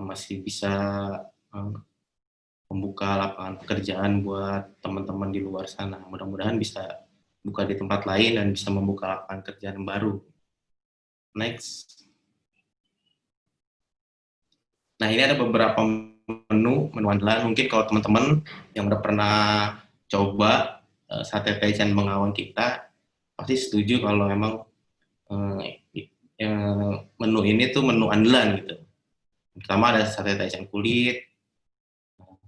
masih bisa membuka lapangan pekerjaan buat teman-teman di luar sana. Mudah-mudahan bisa buka di tempat lain dan bisa membuka lapangan kerjaan baru. Next. Nah, ini ada beberapa menu andalan. Mungkin kalau teman-teman yang udah pernah coba sate Taichan Bengawan kita, pasti setuju kalau memang menu ini tuh menu andalan gitu. Pertama ada sate Taichan kulit,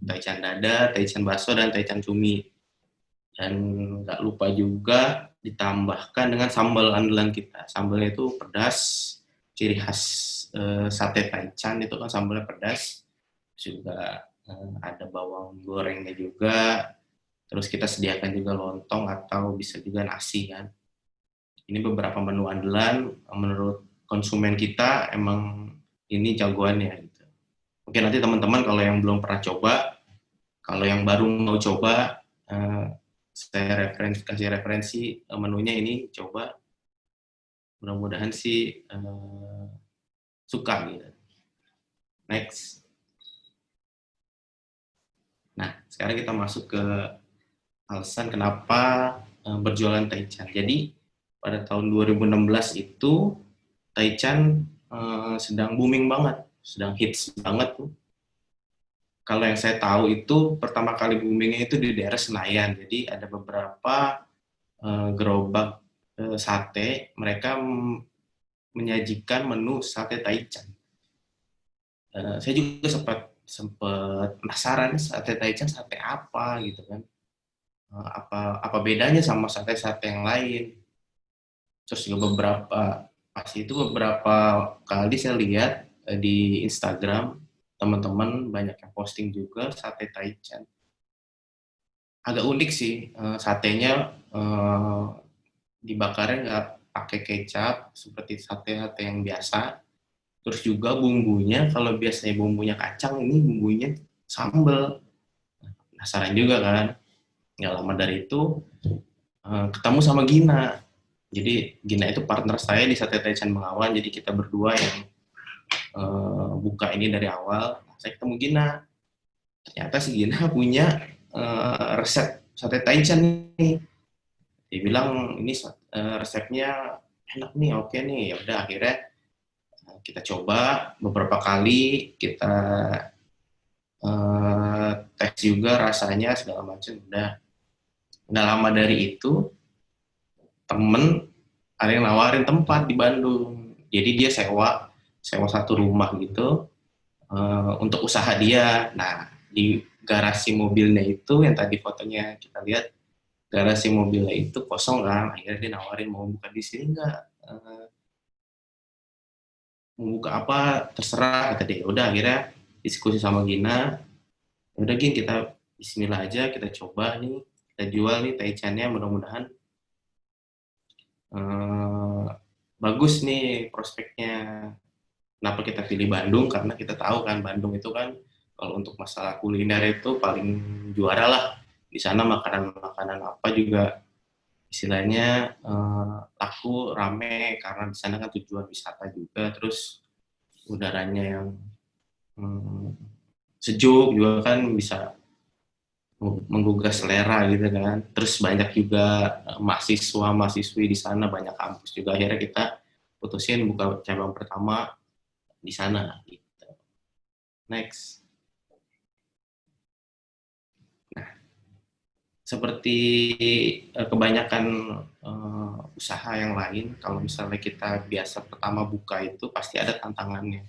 Taichan dada, Taichan bakso, dan Taichan cumi. Dan nggak lupa juga ditambahkan dengan sambal andalan kita. Sambalnya itu pedas, ciri khas sate Taichan itu kan sambalnya pedas. Juga ada bawang gorengnya juga. Terus kita sediakan juga lontong atau bisa juga nasi kan. Ini beberapa menu andalan menurut konsumen kita emang ini jagoannya gitu. Mungkin nanti teman-teman kalau yang belum pernah coba, kalau yang baru mau coba, saya kasih referensi menunya ini coba. Mudah-mudahan sih suka gitu. Next. Nah, sekarang kita masuk ke alasan kenapa berjualan Taichan. Jadi pada tahun 2016 itu Taichan sedang booming banget, sedang hits banget tuh. Kalau yang saya tahu itu pertama kali boomingnya itu di daerah Senayan. Jadi ada beberapa gerobak sate, mereka menyajikan menu sate Taichan. Saya juga sempat penasaran sate Taichan sate apa gitu kan. Apa bedanya sama sate-sate yang lain. Terus juga beberapa kali saya lihat di Instagram teman-teman banyak yang posting juga sate Taichan. Agak unik sih, satenya dibakarnya nggak pakai kecap seperti sate-sate yang biasa. Terus juga bumbunya, kalau biasanya bumbunya kacang, ini bumbunya sambal. Penasaran juga kan. Nggak lama dari itu ketemu sama Gina. Jadi Gina itu partner saya di Sate Taichan Bengawan, jadi kita berdua yang buka ini dari awal. Saya ketemu Gina, ternyata si Gina punya resep Sate Taichan nih. Dia bilang ini resepnya enak nih, oke nih. Ya udah akhirnya kita coba beberapa kali, kita tes juga rasanya segala macam. Udah lama dari itu temen ada yang nawarin tempat di Bandung. Jadi dia sewa satu rumah gitu untuk usaha dia. Nah, di garasi mobilnya itu yang tadi fotonya kita lihat, garasi mobilnya itu kosong kan. Akhirnya dia nawarin mau buka di sini nggak? Mau buka apa? Terserah kata dia. Udah akhirnya diskusi sama Gina. Udah Gin, kita bismillah aja, kita coba nih, kita jual nih Taichannya, mudah-mudahan bagus nih prospeknya. Kenapa kita pilih Bandung? Karena kita tahu kan Bandung itu kan kalau untuk masalah kuliner itu paling juara lah. Di sana makanan-makanan apa juga istilahnya laku, rame, karena di sana kan tujuan wisata juga. Terus udaranya yang sejuk juga kan bisa menggugah selera gitu kan. Terus banyak juga mahasiswa-mahasiswi di sana, banyak kampus juga. Akhirnya kita putusin buka cabang pertama di sana gitu. Next. Nah, seperti kebanyakan usaha yang lain, kalau misalnya kita biasa pertama buka itu pasti ada tantangannya.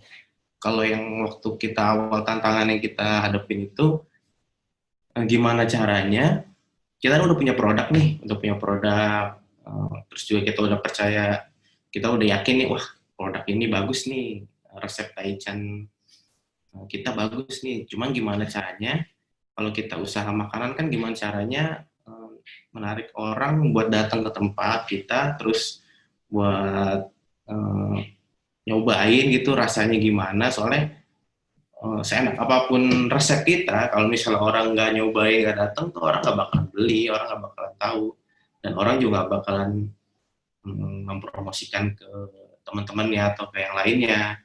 Kalau yang waktu kita awal tantangan yang kita hadapin itu gimana caranya kita udah punya produk nih, terus juga kita udah percaya, kita udah yakin nih, wah produk ini bagus nih, resep Taichan kita bagus nih, cuman gimana caranya kalau kita usaha makanan kan gimana caranya menarik orang buat datang ke tempat kita, terus buat nyobain gitu rasanya gimana, soalnya seenak apapun resep kita, kalau misalnya orang nggak nyobain, nggak datang, tuh orang nggak bakalan beli, orang nggak bakalan tahu, dan orang juga nggak bakalan mempromosikan ke teman-temannya atau ke yang lainnya.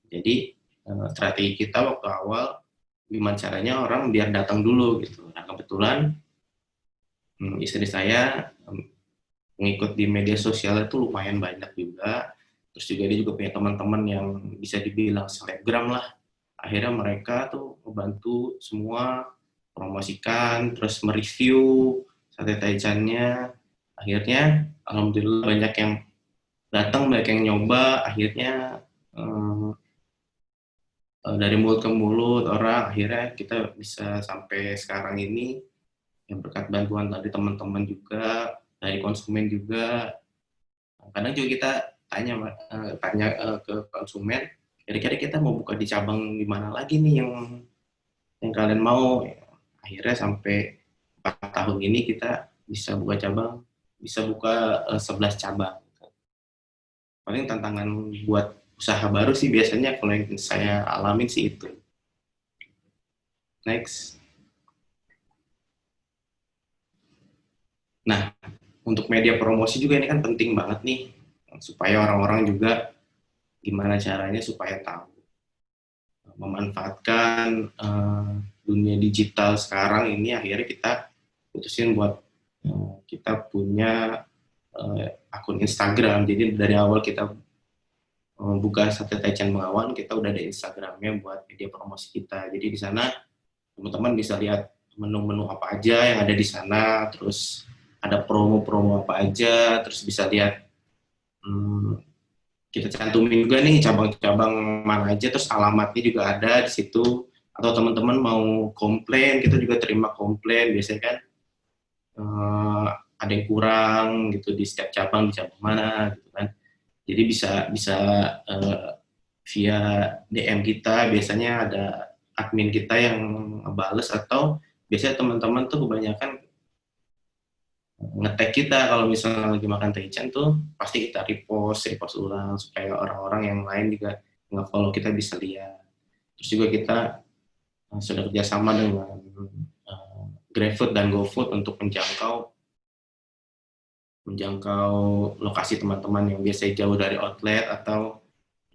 Jadi strategi kita waktu awal gimana caranya orang biar datang dulu gitu. Nah kebetulan istri saya mengikut di media sosial itu lumayan banyak juga. Terus juga dia juga punya teman-teman yang bisa dibilang selebgram lah. Akhirnya mereka tuh membantu semua promosikan, terus mereview sate taichannya. Akhirnya alhamdulillah banyak yang datang, banyak yang nyoba. Akhirnya dari mulut ke mulut orang, akhirnya kita bisa sampai sekarang ini yang berkat bantuan dari teman-teman juga, dari konsumen juga. Kadang juga kita tanya ke konsumen, kira-kira kita mau buka di cabang di mana lagi nih yang kalian mau. Akhirnya sampai 4 tahun ini kita bisa buka cabang, bisa buka 11 cabang. Paling tantangan buat usaha baru sih biasanya kalau yang saya alamin sih itu. Next. Nah, untuk media promosi juga ini kan penting banget nih, supaya orang-orang juga gimana caranya supaya tahu memanfaatkan dunia digital sekarang ini. Akhirnya kita putusin buat kita punya akun Instagram. Jadi dari awal kita buka Sate Taichan Bengawan, kita udah ada Instagramnya buat media promosi kita. Jadi di sana teman-teman bisa lihat menu-menu apa aja yang ada di sana, terus ada promo-promo apa aja, terus bisa lihat kita cantumin juga nih cabang-cabang mana aja, terus alamatnya juga ada di situ. Atau teman-teman mau komplain, kita juga terima komplain. Biasanya kan ada yang kurang gitu di setiap cabang, di cabang mana gitu kan. Jadi bisa via DM kita, biasanya ada admin kita yang ngebales, atau biasanya teman-teman tuh kebanyakan nge-tag kita kalau misalnya lagi makan taichan tuh pasti kita repost ulang supaya orang-orang yang lain juga nge-follow kita bisa lihat. Terus juga kita sudah kerjasama dengan GrabFood dan GoFood untuk menjangkau lokasi teman-teman yang biasanya jauh dari outlet atau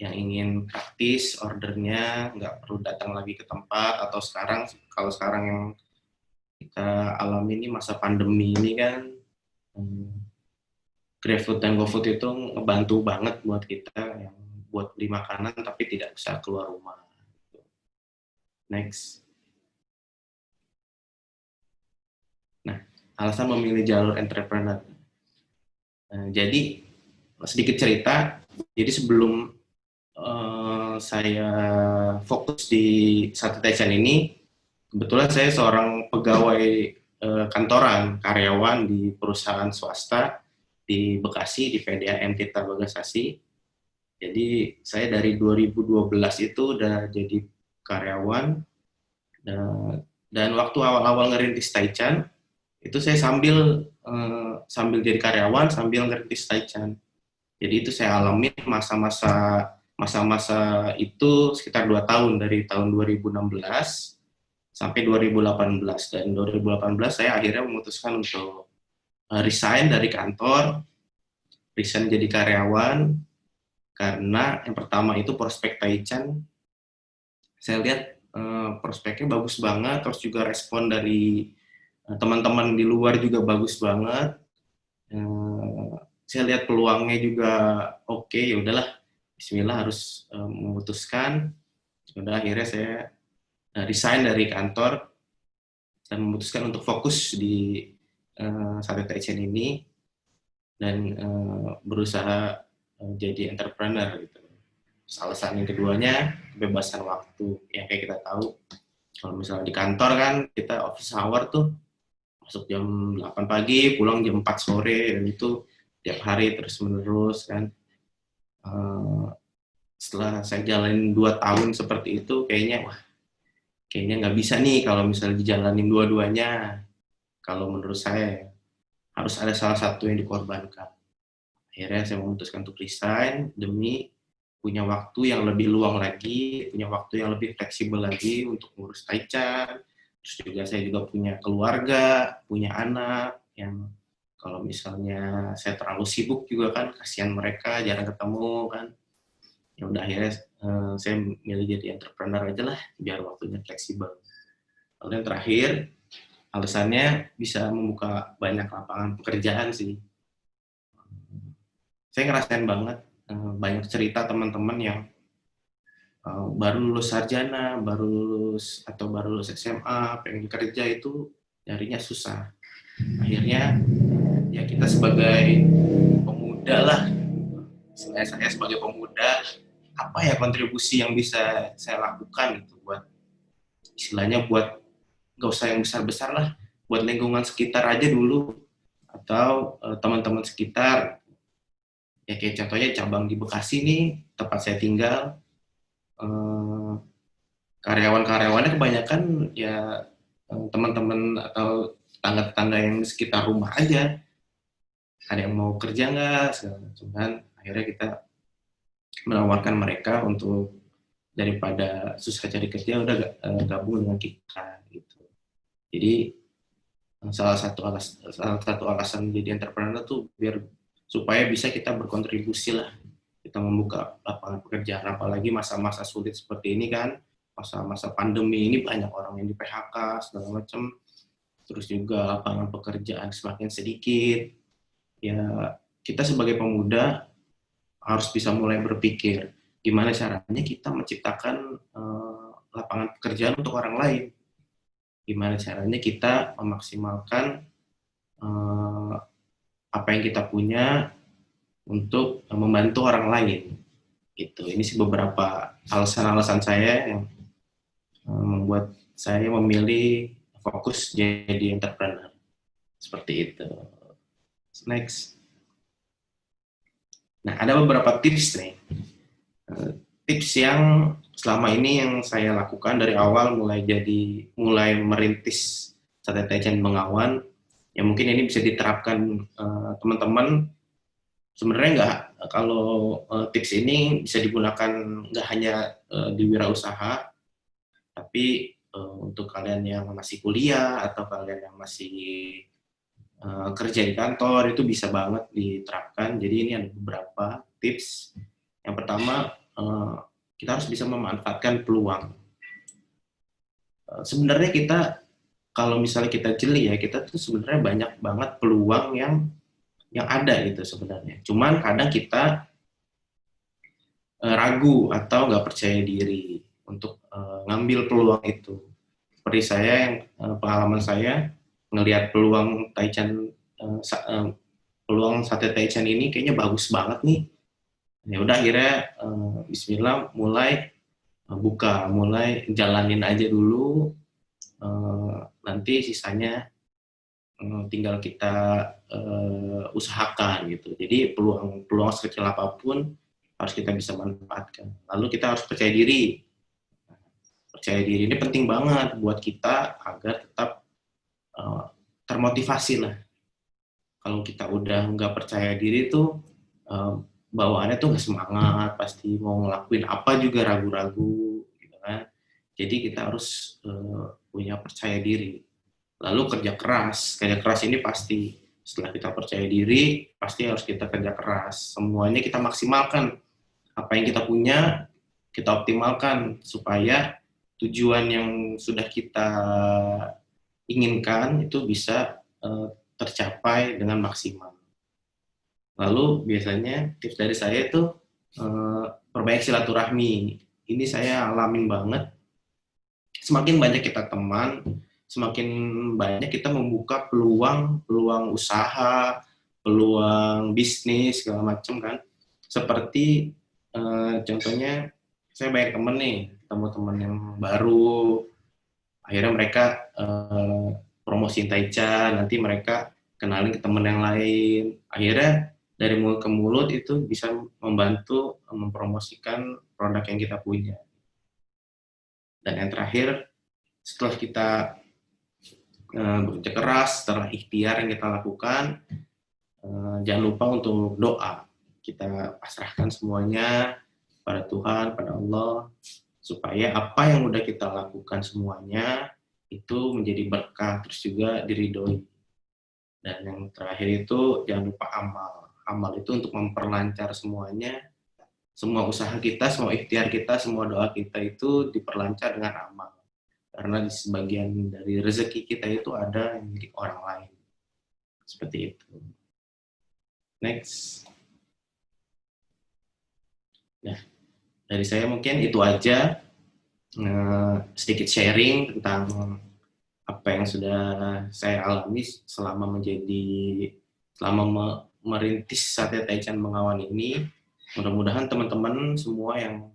yang ingin praktis ordernya, nggak perlu datang lagi ke tempat. Atau kalau sekarang yang kita alami ini masa pandemi ini kan, GrabFood dan GoFood itu ngebantu banget buat kita yang buat beli makanan tapi tidak bisa keluar rumah. Next. Nah, alasan memilih jalur entrepreneur. Jadi sedikit cerita. Jadi sebelum saya fokus di Sate Taichan ini, kebetulan saya seorang pegawai kantoran, karyawan di perusahaan swasta di Bekasi, di VDAM Tirta Bagasasi. Jadi saya dari 2012 itu udah jadi karyawan, dan waktu awal-awal ngerintis Taichan, itu saya sambil jadi karyawan, sambil ngerintis Taichan. Jadi itu saya alami masa-masa itu sekitar 2 tahun, dari tahun 2016 sampai 2018. Dan 2018 saya akhirnya memutuskan untuk resign dari kantor, resign jadi karyawan, karena yang pertama itu prospek Taichan, saya lihat prospeknya bagus banget, terus juga respon dari teman-teman di luar juga bagus banget. Saya lihat peluangnya juga oke, ya udahlah, bismillah, harus memutuskan. Udah akhirnya saya resign dari kantor dan memutuskan untuk fokus di Sate Taichan ini dan berusaha jadi entrepreneur gitu. Alasan yang keduanya kebebasan waktu, yang kayak kita tahu kalau misalnya di kantor kan kita office hour tuh masuk jam 8 pagi, pulang jam 4 sore, dan itu tiap hari terus menerus kan. Setelah saya jalanin 2 tahun seperti itu, kayaknya nggak bisa nih kalau misalnya dijalanin dua-duanya. Kalau menurut saya harus ada salah satu yang dikorbankan. Akhirnya saya memutuskan untuk resign demi punya waktu yang lebih luang lagi, punya waktu yang lebih fleksibel lagi untuk ngurus Taichan. Terus juga saya juga punya keluarga, punya anak yang kalau misalnya saya terlalu sibuk juga kan kasihan mereka, jarang ketemu kan. Ya udah akhirnya saya milih jadi entrepreneur aja lah, biar waktunya fleksibel. Lalu yang terakhir, alasannya bisa membuka banyak lapangan pekerjaan sih. Saya ngerasain banget banyak cerita teman-teman yang baru lulus sarjana, baru lulus atau baru lulus SMA, pengen kerja itu nyarinya susah. Akhirnya ya kita sebagai pemuda lah, saya sebagai pemuda, apa ya kontribusi yang bisa saya lakukan gitu buat istilahnya buat nggak usah yang besar-besar lah, buat lingkungan sekitar aja dulu atau teman-teman sekitar. Ya kayak contohnya cabang di Bekasi nih, tempat saya tinggal, eh, karyawan-karyawannya kebanyakan ya teman-teman atau tetangga-tetangga yang di sekitar rumah aja. Ada yang mau kerja nggak, segala macam kan. Akhirnya kita menawarkan mereka untuk daripada susah cari kerja, udah gabung dengan kita gitu. Jadi salah satu alasan jadi entrepreneur tuh biar supaya bisa kita berkontribusi lah, kita membuka lapangan pekerjaan, apalagi masa-masa sulit seperti ini kan, masa-masa pandemi ini banyak orang yang di PHK segala macam, terus juga lapangan pekerjaan semakin sedikit. Ya kita sebagai pemuda harus bisa mulai berpikir gimana caranya kita menciptakan lapangan pekerjaan untuk orang lain, gimana caranya kita memaksimalkan apa yang kita punya untuk membantu orang lain. Gitu. Ini sih beberapa alasan-alasan saya yang membuat saya memilih fokus jadi entrepreneur. Seperti itu. Next. Nah, ada beberapa tips nih. Tips yang selama ini yang saya lakukan dari awal mulai merintis Sate Taichan Bengawan, ya mungkin ini bisa diterapkan teman-teman. Sebenarnya nggak, kalau tips ini bisa digunakan nggak hanya di wirausaha, tapi untuk kalian yang masih kuliah atau kalian yang masih kerja di kantor itu bisa banget diterapkan. Jadi ini ada beberapa tips. Yang pertama, kita harus bisa memanfaatkan peluang. Sebenarnya kita, kalau misalnya kita jeli ya, kita tuh sebenarnya banyak banget peluang yang ada gitu sebenarnya. Cuman kadang kita ragu atau nggak percaya diri untuk ngambil peluang itu. Seperti saya yang pengalaman saya ngelihat peluang Taichan, peluang sate Taichan ini kayaknya bagus banget nih. Ya udah akhirnya Bismillah mulai mulai jalanin aja dulu. Nanti sisanya tinggal kita usahakan gitu. Jadi peluang sekecil apapun harus kita bisa manfaatkan. Lalu kita harus percaya diri. Percaya diri ini penting banget buat kita agar tetap termotivasi lah. Kalau kita udah nggak percaya diri tuh bawaannya tuh nggak semangat, pasti mau ngelakuin apa juga ragu-ragu, gitu kan. Jadi kita harus punya percaya diri. Lalu kerja keras ini pasti. Setelah kita percaya diri, pasti harus kita kerja keras. Semuanya kita maksimalkan. Apa yang kita punya, kita optimalkan supaya tujuan yang sudah kita inginkan itu bisa tercapai dengan maksimal. Lalu biasanya tips dari saya itu perbaiki silaturahmi. Ini saya alamin banget. Semakin banyak kita teman, semakin banyak kita membuka peluang usaha, peluang bisnis segala macam kan. Seperti contohnya saya banyak temen nih, teman-teman yang baru, akhirnya mereka promosiin Taichan, nanti mereka kenalin ke teman yang lain, akhirnya dari mulut ke mulut itu bisa membantu mempromosikan produk yang kita punya. Dan yang terakhir, setelah kita bekerja keras, setelah ikhtiar yang kita lakukan, jangan lupa untuk doa. Kita pasrahkan semuanya pada Tuhan, pada Allah, supaya apa yang udah kita lakukan semuanya itu menjadi berkah, terus juga diridhoi. Dan yang terakhir itu jangan lupa amal. Amal itu untuk memperlancar semuanya semua usaha kita, semua ikhtiar kita, semua doa kita itu diperlancar dengan amal. Karena di sebagian dari rezeki kita itu ada yang milik orang lain. Seperti itu. Next. Nah, dari saya mungkin itu aja. Sedikit sharing tentang apa yang sudah saya alami selama merintis Satya Taichan Bengawan ini. Mudah-mudahan teman-teman semua yang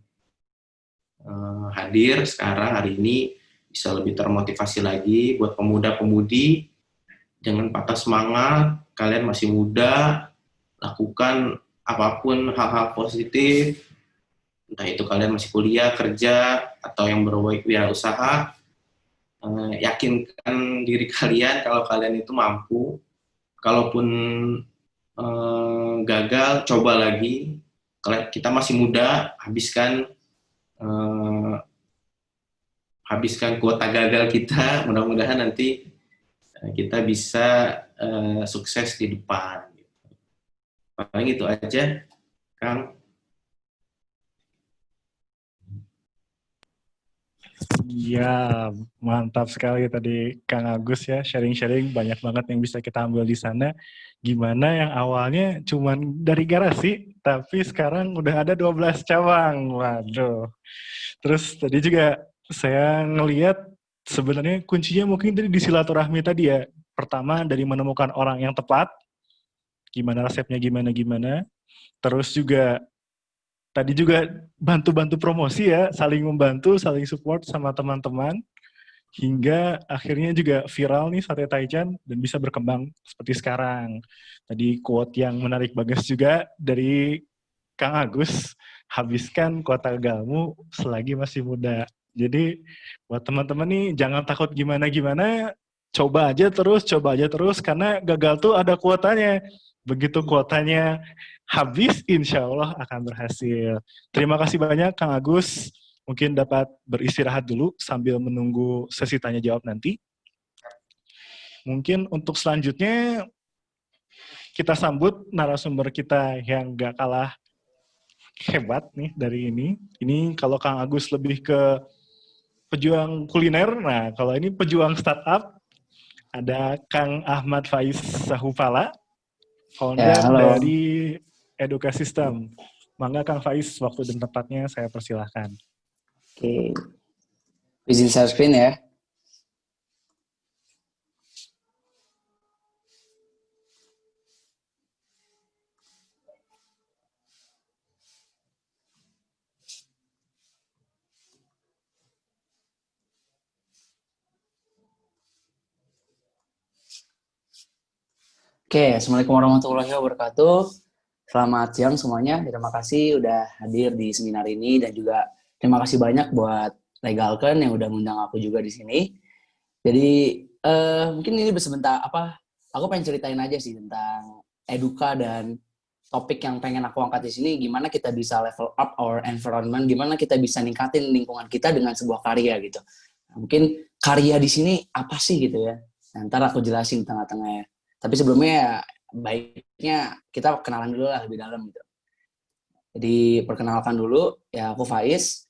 hadir sekarang hari ini bisa lebih termotivasi lagi. Buat pemuda-pemudi, jangan patah semangat, kalian masih muda, lakukan apapun hal-hal positif, entah itu kalian masih kuliah, kerja, atau yang berwirausaha. Yakinkan diri kalian kalau kalian itu mampu. Kalaupun gagal, coba lagi. Kita masih muda, habiskan kuota gagal kita. Mudah-mudahan nanti kita bisa sukses di depan. Paling itu aja, Kang. Ya, mantap sekali tadi Kang Agus ya, sharing-sharing banyak banget yang bisa kita ambil di sana. Gimana yang awalnya cuman dari garasi, tapi sekarang udah ada 12 cabang. Waduh. Terus tadi juga saya ngelihat sebenarnya kuncinya mungkin tadi di silaturahmi tadi ya. Pertama dari menemukan orang yang tepat, gimana resepnya gimana-gimana. Terus juga tadi juga bantu-bantu promosi ya, saling membantu, saling support sama teman-teman, hingga akhirnya juga viral nih Satya Taichan dan bisa berkembang seperti sekarang. Tadi quote yang menarik bagus juga dari Kang Agus, habiskan kuota gagalmu selagi masih muda. Jadi buat teman-teman nih jangan takut gimana-gimana, coba aja terus, karena gagal tuh ada kuotanya. Begitu kuotanya habis, insya Allah akan berhasil. Terima kasih banyak Kang Agus. Mungkin dapat beristirahat dulu sambil menunggu sesi tanya jawab nanti. Mungkin untuk selanjutnya kita sambut narasumber kita yang gak kalah hebat nih dari ini. Ini kalau Kang Agus lebih ke pejuang kuliner, nah kalau ini pejuang startup, ada Kang Ahmad Faiz Sahufala, founder dari Eduka System. Mangga Kang Faiz, waktu dan tempatnya saya persilahkan. Oke, izin share screen ya. Oke, Assalamualaikum warahmatullahi wabarakatuh. Selamat siang semuanya. Terima kasih udah hadir di seminar ini dan juga terima kasih banyak buat Legalken yang udah ngundang aku juga di sini. Jadi mungkin ini sebentar aku pengen ceritain aja sih tentang Eduka dan topik yang pengen aku angkat di sini, gimana kita bisa level up our environment, gimana kita bisa ningkatin lingkungan kita dengan sebuah karya gitu. Nah, mungkin karya di sini apa sih gitu ya. Nah, ntar aku jelasin tengah-tengah ya. Tapi sebelumnya ya, baiknya kita kenalan dulu lah lebih dalam gitu. Jadi perkenalkan dulu, ya aku Faiz.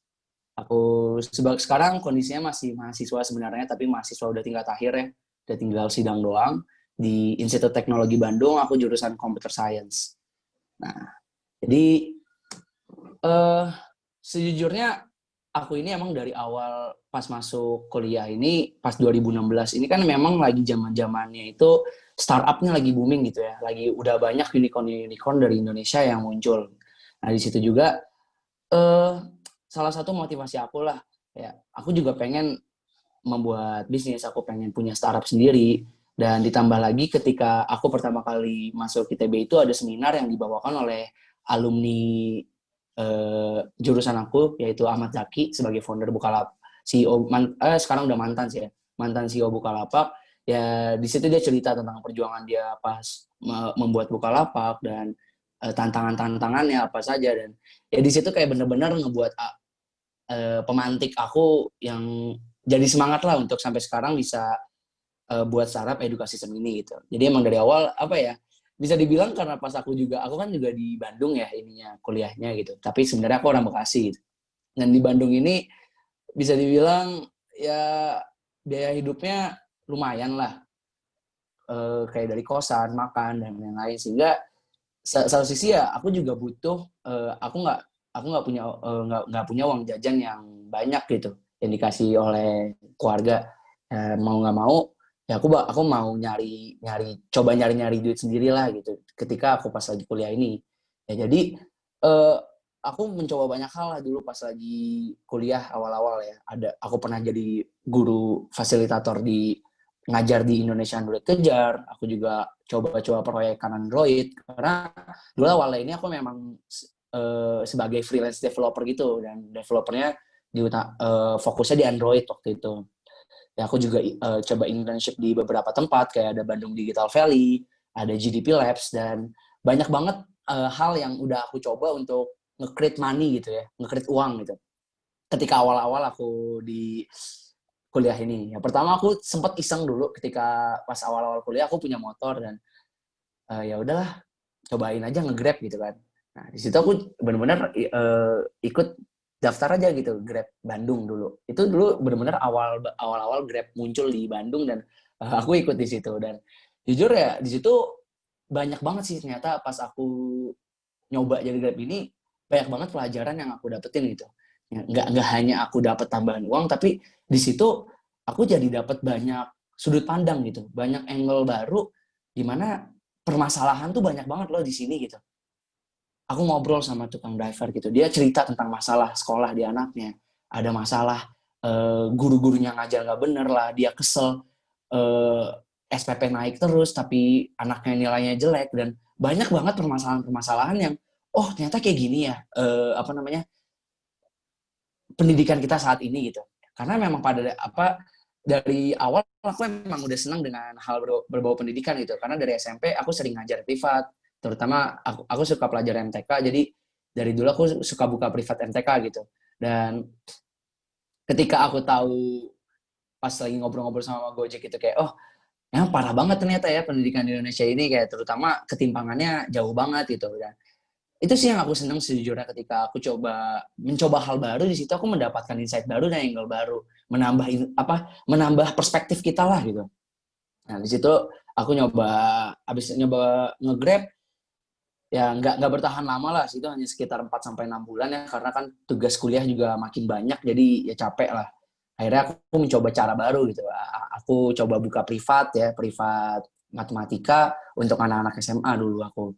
Aku sekarang kondisinya masih mahasiswa sebenarnya, tapi mahasiswa udah tingkat akhir ya. Udah tinggal sidang doang. Di Institut Teknologi Bandung, aku jurusan Computer Science. Nah, jadi sejujurnya aku ini emang dari awal pas masuk kuliah ini, pas 2016 ini kan memang lagi zaman-zamannya itu startupnya lagi booming gitu ya. Lagi udah banyak unicorn dari Indonesia yang muncul. Nah, di situ juga salah satu motivasi aku lah, ya aku juga pengen membuat bisnis, aku pengen punya startup sendiri. Dan ditambah lagi ketika aku pertama kali masuk ITB itu ada seminar yang dibawakan oleh alumni jurusan aku, yaitu Ahmad Zaki sebagai founder Bukalapak, CEO sekarang udah mantan sih ya, mantan CEO Bukalapak. Ya di situ dia cerita tentang perjuangan dia pas membuat Bukalapak dan tantangan-tantangannya apa saja, dan ya di situ kayak bener-bener ngebuat pemantik aku yang jadi semangat lah untuk sampai sekarang bisa buat startup edukasi sistem ini gitu. Jadi emang dari awal apa ya, bisa dibilang karena pas aku kan juga di Bandung ya ininya kuliahnya gitu. Tapi sebenarnya aku orang Bekasi gitu. Dan di Bandung ini bisa dibilang ya biaya hidupnya lumayan lah. Kayak dari kosan, makan dan lain-lain, sehingga satu sisi ya aku juga butuh aku nggak punya uang jajan yang banyak gitu yang dikasih oleh keluarga. Mau nggak mau ya aku mau nyari duit sendiri lah gitu ketika aku pas lagi kuliah ini ya. Jadi eh, aku mencoba banyak hal lah dulu pas lagi kuliah awal-awal ya. Aku pernah jadi guru fasilitator ngajar di Indonesian Android Kejar. Aku juga coba-coba proyekan Android karena dulu awalnya ini aku memang sebagai freelance developer gitu, dan developernya fokusnya di Android waktu itu. Ya aku juga coba internship di beberapa tempat kayak ada Bandung Digital Valley, ada GDP Labs, dan banyak banget hal yang udah aku coba untuk nge-create money gitu ya, nge-create uang gitu. Ketika awal-awal aku di kuliah ini. Ya, pertama aku sempat iseng dulu ketika pas awal-awal kuliah aku punya motor, dan ya udahlah cobain aja nge-Grab gitu kan. Nah, di situ aku benar-benar ikut daftar aja gitu Grab Bandung dulu. Itu dulu benar-benar awal-awal Grab muncul di Bandung, dan aku ikut di situ. Dan jujur ya di situ banyak banget sih ternyata pas aku nyoba jadi Grab ini, banyak banget pelajaran yang aku dapetin gitu. Ya, nggak hanya aku dapat tambahan uang, tapi di situ aku jadi dapat banyak sudut pandang gitu, banyak angle baru, di mana permasalahan tuh banyak banget loh di sini gitu. Aku ngobrol sama tukang driver gitu, dia cerita tentang masalah sekolah di anaknya, ada masalah guru-gurunya ngajar nggak bener lah, dia kesel eh, SPP naik terus tapi anaknya nilainya jelek, dan banyak banget permasalahan-permasalahan yang oh ternyata kayak gini ya apa namanya pendidikan kita saat ini gitu. Karena memang dari awal aku memang udah senang dengan hal berbau pendidikan gitu. Karena dari SMP aku sering ngajar privat, terutama aku suka pelajaran MTK. Jadi dari dulu aku suka buka privat MTK gitu. Dan ketika aku tahu pas lagi ngobrol-ngobrol sama Gojek itu kayak oh ya parah banget ternyata ya pendidikan di Indonesia ini, kayak terutama ketimpangannya jauh banget gitu. Dan itu sih yang aku seneng sejujurnya, ketika aku mencoba hal baru, di situ aku mendapatkan insight baru dan angle baru, menambah perspektif kita lah gitu. Nah di situ aku abis nyoba nge-Grab ya nggak bertahan lama lah, itu hanya sekitar 4-6 bulan ya, karena kan tugas kuliah juga makin banyak, jadi ya capek lah. Akhirnya aku mencoba cara baru gitu, aku coba buka privat matematika untuk anak-anak SMA dulu aku.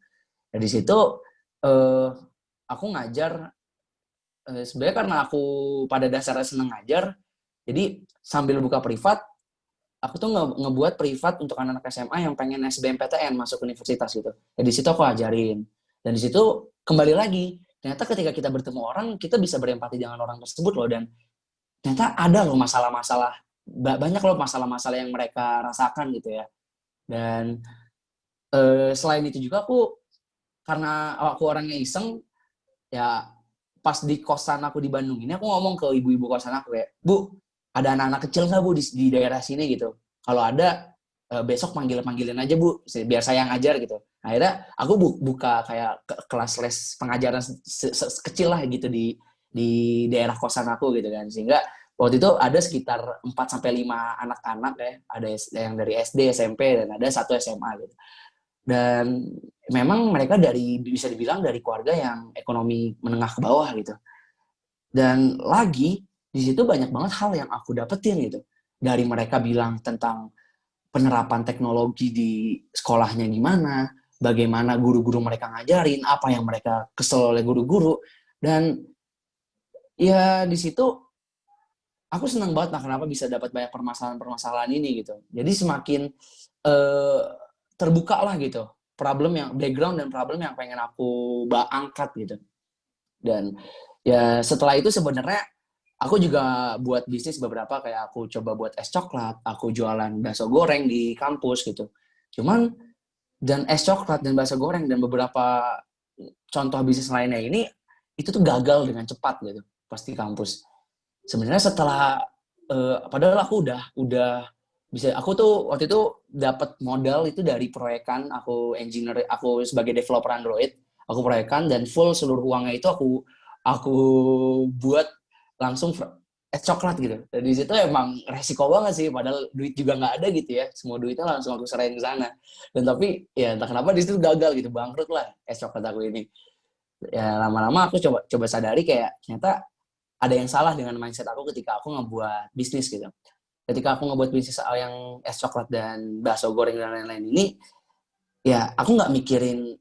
Dan di situ eh, aku ngajar sebenarnya karena aku pada dasarnya seneng ngajar, jadi sambil buka privat aku tuh ngebuat privat untuk anak-anak SMA yang pengen SBMPTN masuk universitas gitu. Ya di situ aku ajarin, dan di situ kembali lagi ternyata ketika kita bertemu orang kita bisa berempati dengan orang tersebut loh, dan ternyata ada loh banyak loh masalah-masalah yang mereka rasakan gitu ya. Dan selain itu juga karena aku orangnya iseng ya, pas di kosan aku di Bandung ini aku ngomong ke ibu-ibu kosan aku kayak, Bu, ada anak-anak kecil nggak Bu di daerah sini gitu? Kalau ada besok panggilin aja Bu, biar saya ngajar gitu. Akhirnya aku buka kayak kelas les pengajaran kecil lah gitu di daerah kosan aku gitu kan, sehingga waktu itu ada sekitar 4-5 anak-anak ya, ada yang dari SD, SMP, dan ada satu SMA gitu. Dan memang mereka bisa dibilang dari keluarga yang ekonomi menengah ke bawah gitu. Dan lagi di situ banyak banget hal yang aku dapetin gitu. Dari mereka bilang tentang penerapan teknologi di sekolahnya gimana, bagaimana guru-guru mereka ngajarin, apa yang mereka kesel oleh guru-guru. Dan ya di situ aku senang banget lah kenapa bisa dapat banyak permasalahan-permasalahan ini gitu. Jadi semakin eh, terbuka lah gitu background dan problem yang pengen aku angkat gitu. Dan ya setelah itu sebenarnya aku juga buat bisnis beberapa, kayak aku coba buat es coklat, aku jualan bakso goreng di kampus gitu. Cuman dan es coklat dan bakso goreng dan beberapa contoh bisnis lainnya ini itu tuh gagal dengan cepat gitu pas di kampus. Sebenarnya setelah padahal aku udah Aku tuh waktu itu dapat modal itu dari proyekan, aku sebagai developer Android, aku proyekan dan full seluruh uangnya itu aku buat langsung es coklat gitu. Dan di situ emang resiko banget sih, padahal duit juga nggak ada gitu ya. Semua duitnya langsung aku serahin ke sana. Dan tapi ya entah kenapa di situ gagal gitu, bangkrut lah es coklat aku ini. Ya lama-lama aku coba sadari kayak ternyata ada yang salah dengan mindset aku ketika aku ngebuat bisnis gitu. Ketika aku ngebuat bisnis yang es coklat dan bakso goreng dan lain-lain ini, ya aku nggak mikirin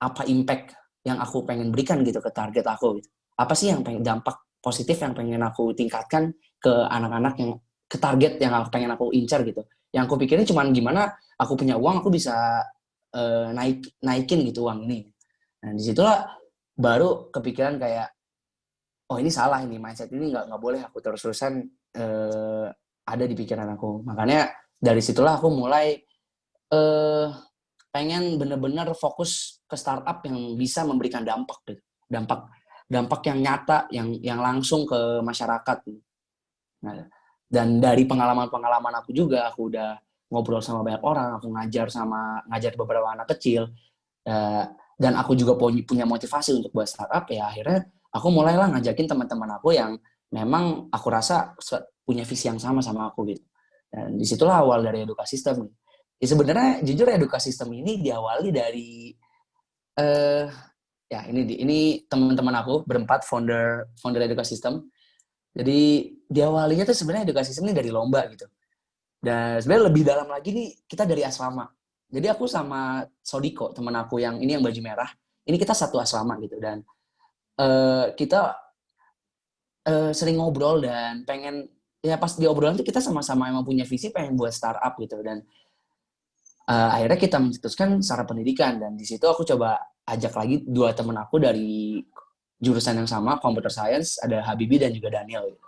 apa impact yang aku pengen berikan gitu ke target aku gitu. Apa sih yang pengen dampak positif yang pengen aku tingkatkan ke anak-anak yang ke target yang aku pengen aku incar gitu. Yang aku pikirin cuma gimana aku punya uang aku bisa naikin gitu uang ini. Nah disitulah baru kepikiran kayak oh ini salah ini mindset ini nggak boleh aku terus-terusan ada di pikiran aku. Makanya dari situlah aku mulai eh, pengen bener-bener fokus ke startup yang bisa memberikan dampak gitu. Dampak yang nyata, yang langsung ke masyarakat. Nah, dan dari pengalaman-pengalaman aku juga, aku udah ngobrol sama banyak orang, aku ngajar beberapa anak kecil, eh, dan aku juga punya motivasi untuk buat startup, ya akhirnya aku mulailah ngajakin teman-teman aku yang memang aku rasa punya visi yang sama aku gitu. Dan disitulah awal dari edukasi sistem. Ya sebenarnya jujur edukasi sistem ini diawali dari eh ya ini teman-teman aku berempat founder edukasi sistem. Jadi diawalinya tuh sebenarnya edukasi sistem ini dari lomba gitu. Dan sebenarnya lebih dalam lagi nih kita dari asrama. Jadi aku sama Sodiko teman aku yang ini yang baju merah. Ini kita satu asrama gitu dan kita sering ngobrol dan pengen ya pas di obrolan tuh kita sama-sama emang punya visi pengen buat startup gitu dan akhirnya kita mencetuskan secara pendidikan dan di situ aku coba ajak lagi dua temen aku dari jurusan yang sama computer science ada Habibi dan juga Daniel gitu.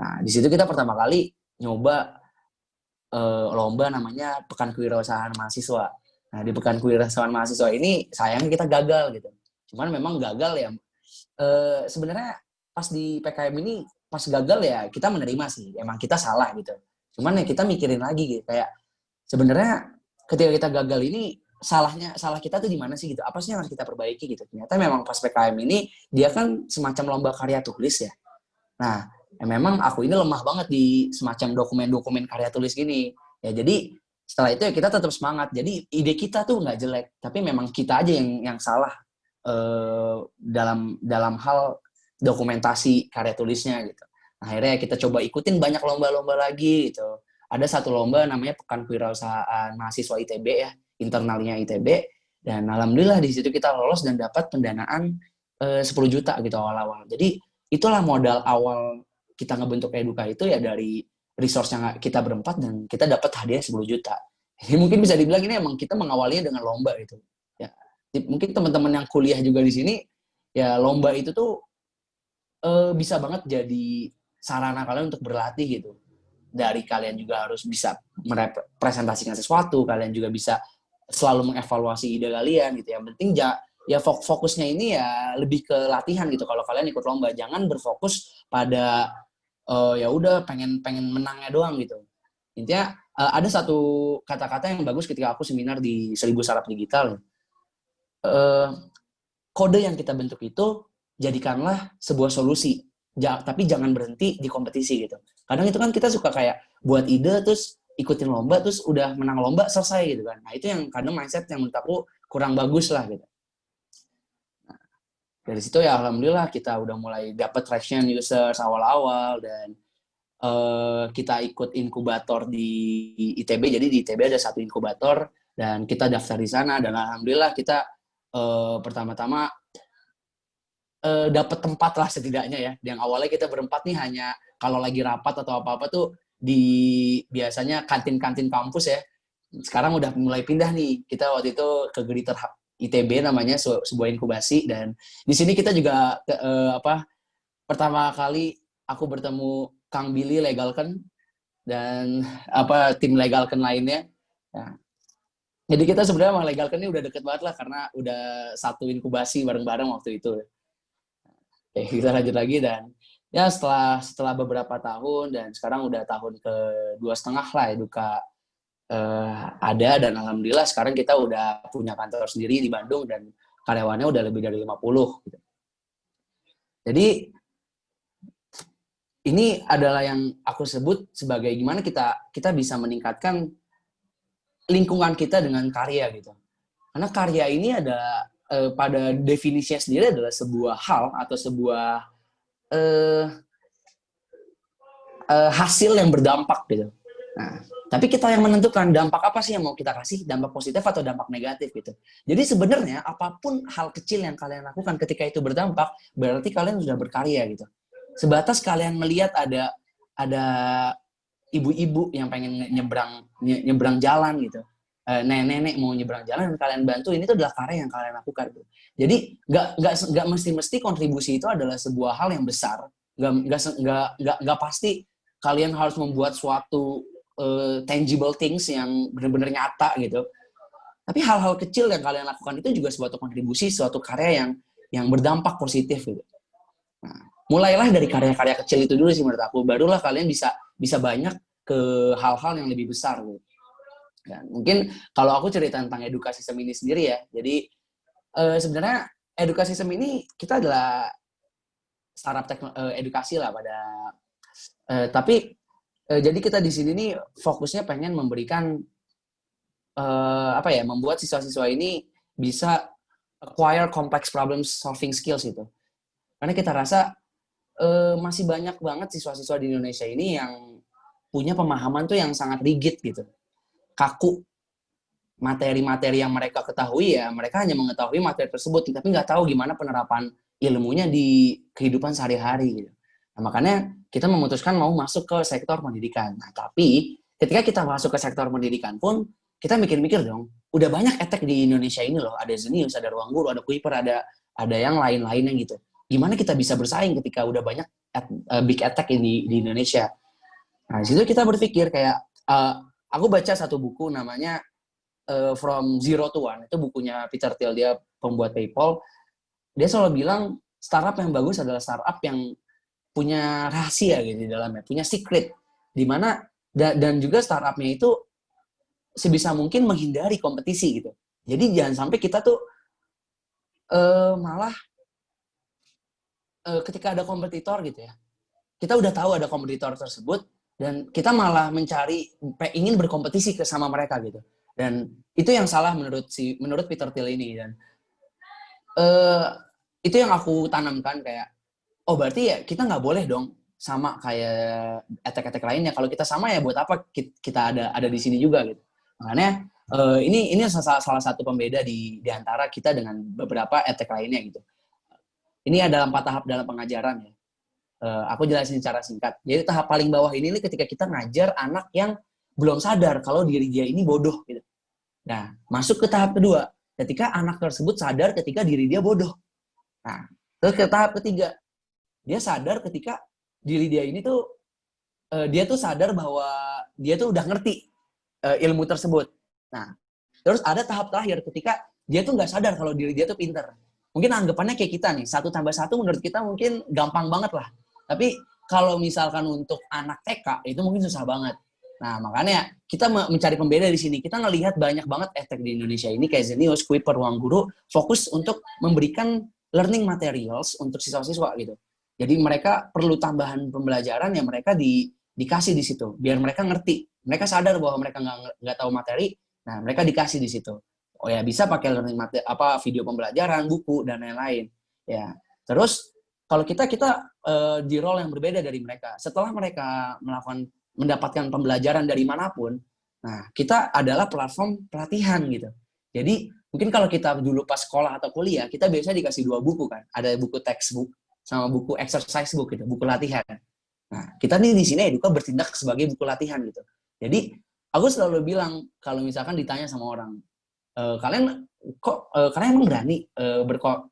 Nah di situ kita pertama kali nyoba lomba namanya Pekan Kewirausahaan Mahasiswa. Nah di Pekan Kewirausahaan Mahasiswa ini sayangnya kita gagal gitu. Cuman memang gagal ya sebenarnya pas di PKM ini pas gagal ya kita menerima sih emang kita salah gitu. Cuman ya kita mikirin lagi gitu kayak sebenarnya ketika kita gagal ini salah kita tuh di mana sih gitu apa sih yang harus kita perbaiki gitu ternyata memang pas PKM ini dia kan semacam lomba karya tulis ya nah ya memang aku ini lemah banget di semacam dokumen-dokumen karya tulis gini ya jadi setelah itu ya kita tetap semangat jadi ide kita tuh nggak jelek tapi memang kita aja yang salah dalam hal dokumentasi karya tulisnya gitu akhirnya kita coba ikutin banyak lomba-lomba lagi gitu ada satu lomba namanya Pekan Kewirausahaan Mahasiswa ITB ya, internalnya ITB. Dan alhamdulillah di situ kita lolos dan dapat pendanaan 10 juta gitu awal-awal. Jadi itulah modal awal kita ngebentuk Eduka itu ya dari resource yang kita berempat dan kita dapat hadiah 10 juta. Jadi mungkin bisa dibilang ini emang kita mengawalinya dengan lomba gitu. Ya, mungkin teman-teman yang kuliah juga di sini ya lomba itu tuh bisa banget jadi sarana kalian untuk berlatih gitu dari kalian juga harus bisa merepresentasikan sesuatu, kalian juga bisa selalu mengevaluasi ide kalian gitu. Yang penting ya fokusnya ini ya lebih ke latihan gitu. Kalau kalian ikut lomba, jangan berfokus pada ya udah pengen menangnya doang gitu. Intinya ada satu kata-kata yang bagus ketika aku seminar di 1000 Startup Digital. Kode yang kita bentuk itu jadikanlah sebuah solusi. Tapi jangan berhenti di kompetisi gitu. Kadang itu kan kita suka kayak buat ide terus ikutin lomba terus udah menang lomba selesai gitu kan. Nah itu yang kadang mindset yang menurut aku kurang bagus lah gitu. Nah, dari situ ya alhamdulillah kita udah mulai dapat traction users awal-awal dan kita ikut inkubator di ITB. Jadi di ITB ada satu inkubator dan kita daftar di sana dan alhamdulillah kita pertama-tama dapat tempat lah setidaknya ya. Yang awalnya kita berempat nih hanya kalau lagi rapat atau apa-apa tuh di biasanya kantin-kantin kampus ya. Sekarang udah mulai pindah nih. Kita waktu itu ke Greater ITB namanya sebuah inkubasi dan di sini kita juga pertama kali aku bertemu Kang Billy Legalken dan tim Legalken lainnya. Nah, jadi kita sebenarnya sama Legalken ini udah deket banget lah karena udah satu inkubasi bareng-bareng waktu itu. Oke, kita lanjut lagi dan Ya setelah beberapa tahun dan sekarang udah tahun ke 2,5 lah Eduka ada, dan alhamdulillah sekarang kita udah punya kantor sendiri di Bandung dan karyawannya udah lebih dari 50 gitu. Jadi ini adalah yang aku sebut sebagai gimana kita bisa meningkatkan lingkungan kita dengan karya gitu. Karena karya ini ada pada definisinya sendiri adalah sebuah hal atau sebuah eh, hasil yang berdampak gitu. Nah, tapi kita yang menentukan dampak apa sih yang mau kita kasih, dampak positif atau dampak negatif gitu. Jadi sebenarnya apapun hal kecil yang kalian lakukan ketika itu berdampak, berarti kalian sudah berkarya gitu. Sebatas kalian melihat ada ibu-ibu yang pengen nyebrang jalan gitu, nenek-nenek mau nyebrang jalan dan kalian bantu, ini tuh adalah karya yang kalian lakukan gitu. Jadi nggak mesti kontribusi itu adalah sebuah hal yang besar, nggak pasti kalian harus membuat suatu tangible things yang benar-benar nyata gitu. Tapi hal-hal kecil yang kalian lakukan itu juga suatu kontribusi, suatu karya yang berdampak positif gitu. Nah, mulailah dari karya-karya kecil itu dulu sih menurut aku, barulah kalian bisa banyak ke hal-hal yang lebih besar gitu. Dan mungkin kalau aku cerita tentang edukasi sistem ini sendiri ya, jadi sebenarnya edukasi sistem ini kita adalah startup edukasi lah pada tapi jadi kita di sini nih fokusnya pengen memberikan membuat siswa-siswa ini bisa acquire complex problem solving skills gitu. Karena kita rasa masih banyak banget siswa-siswa di Indonesia ini yang punya pemahaman tuh yang sangat rigid gitu, kaku. Materi-materi yang mereka ketahui ya mereka hanya mengetahui materi tersebut, tapi nggak tahu gimana penerapan ilmunya di kehidupan sehari-hari gitu. Nah, makanya kita memutuskan mau masuk ke sektor pendidikan. Nah, tapi ketika kita masuk ke sektor pendidikan pun kita mikir-mikir dong, udah banyak edtech di Indonesia ini loh, ada Zenius, ada Ruang Guru, ada Kuiper, ada yang lain-lainnya gitu. Gimana kita bisa bersaing ketika udah banyak big edtech di Indonesia? Nah, di situ kita berpikir kayak aku baca satu buku namanya From Zero to One, itu bukunya Peter Thiel, dia pembuat PayPal. Dia selalu bilang startup yang bagus adalah startup yang punya rahasia gitu di dalamnya, punya secret, dimana dan juga startupnya itu sebisa mungkin menghindari kompetisi gitu. Jadi jangan sampai kita tuh malah ketika ada kompetitor gitu ya, kita udah tahu ada kompetitor tersebut dan kita malah ingin berkompetisi sama mereka gitu. Dan itu yang salah menurut Peter Thiel ini. Dan itu yang aku tanamkan kayak, oh berarti ya kita nggak boleh dong sama kayak edtech lainnya. Kalau kita sama ya buat apa kita ada di sini juga gitu. Makanya ini salah satu pembeda di antara kita dengan beberapa edtech lainnya gitu. Ini ada 4 tahap dalam pengajaran ya. Aku jelasin secara singkat. Jadi tahap paling bawah ini ketika kita ngajar anak yang belum sadar kalau diri dia ini bodoh gitu. Nah, masuk ke tahap kedua, ketika anak tersebut sadar ketika diri dia bodoh. Nah, terus ke tahap ketiga, dia sadar ketika diri dia ini tuh, dia tuh sadar bahwa dia tuh udah ngerti ilmu tersebut. Nah, terus ada tahap terakhir ketika dia tuh nggak sadar kalau diri dia tuh pinter. Mungkin anggapannya kayak kita nih, 1 tambah 1 menurut kita mungkin gampang banget lah. Tapi kalau misalkan untuk anak TK, itu mungkin susah banget. Nah, makanya kita mencari pembeda di sini. Kita ngelihat banyak banget edtech di Indonesia ini kayak Zenius, Kuiper, Ruang Guru, fokus untuk memberikan learning materials untuk siswa-siswa gitu. Jadi mereka perlu tambahan pembelajaran yang mereka dikasih di situ, biar mereka ngerti. Mereka sadar bahwa mereka nggak tahu materi, nah mereka dikasih di situ. Oh ya, bisa pakai learning materi, video pembelajaran, buku, dan lain-lain. Ya, terus kalau kita di role yang berbeda dari mereka. Setelah mereka mendapatkan pembelajaran dari manapun, nah kita adalah platform pelatihan gitu. Jadi mungkin kalau kita dulu pas sekolah atau kuliah, kita biasanya dikasih 2 buku kan, ada buku textbook sama buku exercise book gitu, buku latihan. Nah kita nih di sini Eduka bertindak sebagai buku latihan gitu. Jadi aku selalu bilang kalau misalkan ditanya sama orang, kalian emang berani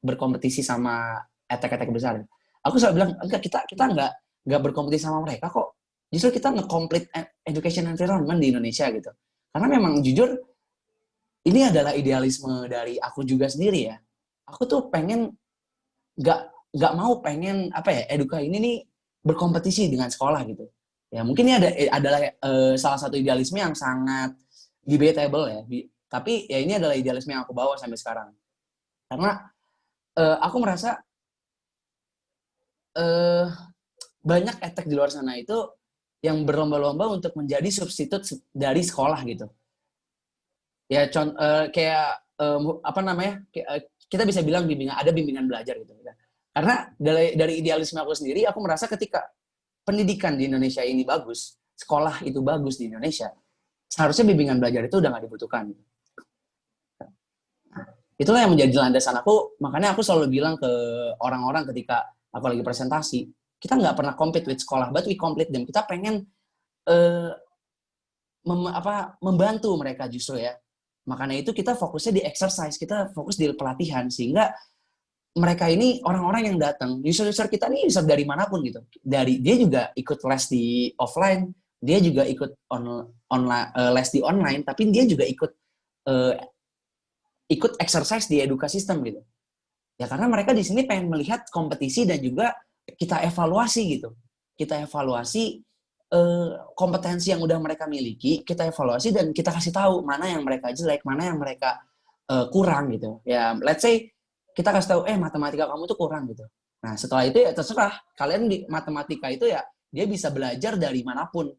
berkompetisi sama edtech besar? Aku selalu bilang enggak, kita nggak berkompetisi sama mereka kok. Justru kita nge-complete education environment di Indonesia gitu. Karena memang jujur, ini adalah idealisme dari aku juga sendiri ya. Aku tuh pengen, nggak mau pengen, Eduka ini nih berkompetisi dengan sekolah gitu. Ya mungkin ini adalah salah satu idealisme yang sangat debatable ya. Tapi ya ini adalah idealisme yang aku bawa sampai sekarang. Karena aku merasa banyak edtech di luar sana itu yang berlomba-lomba untuk menjadi substitut dari sekolah gitu. Ya kayak apa namanya? Kita bisa bilang ada bimbingan belajar gitu. Karena dari idealisme aku sendiri, aku merasa ketika pendidikan di Indonesia ini bagus, sekolah itu bagus di Indonesia, seharusnya bimbingan belajar itu udah nggak dibutuhkan. Itulah yang menjadi landasan aku, makanya aku selalu bilang ke orang-orang ketika aku lagi presentasi, kita nggak pernah compete with sekolah, but we complete them. Kita pengen membantu mereka justru ya. Makanya itu kita fokusnya di exercise, kita fokus di pelatihan, sehingga mereka ini orang-orang yang datang, user-user kita ini user dari manapun gitu. Dia juga ikut les di offline, dia juga ikut les di online, tapi dia juga ikut exercise di edukasi sistem gitu. Ya karena mereka di sini pengen melihat kompetisi dan juga kita evaluasi gitu. Kita evaluasi kompetensi yang udah mereka miliki, kita evaluasi dan kita kasih tahu mana yang mereka jelek, mana yang mereka kurang gitu. Ya let's say kita kasih tahu, matematika kamu tuh kurang gitu. Nah, setelah itu ya terserah. Kalian di matematika itu ya, dia bisa belajar dari manapun.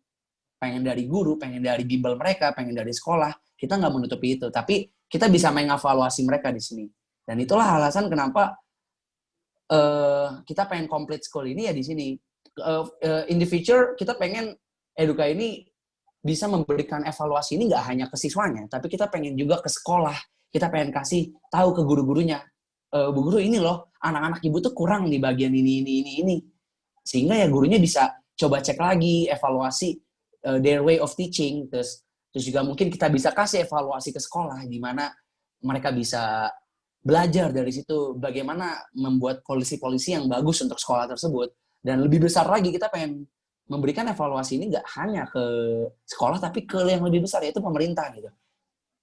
Pengen dari guru, pengen dari bimbel mereka, pengen dari sekolah. Kita nggak menutupi itu. Tapi kita bisa mengevaluasi mereka di sini. Dan itulah alasan kenapa kita pengen complete school ini ya di sini. In the future, kita pengen Eduka ini bisa memberikan evaluasi ini nggak hanya ke siswanya, tapi kita pengen juga ke sekolah. Kita pengen kasih tahu ke guru-gurunya, Bu Guru ini loh, anak-anak ibu tuh kurang di bagian ini. Sehingga ya gurunya bisa coba cek lagi, evaluasi their way of teaching. Terus juga mungkin kita bisa kasih evaluasi ke sekolah, di mana mereka bisa belajar dari situ, bagaimana membuat polisi-polisi yang bagus untuk sekolah tersebut. Dan lebih besar lagi, kita pengen memberikan evaluasi ini nggak hanya ke sekolah, tapi ke yang lebih besar, yaitu pemerintah gitu.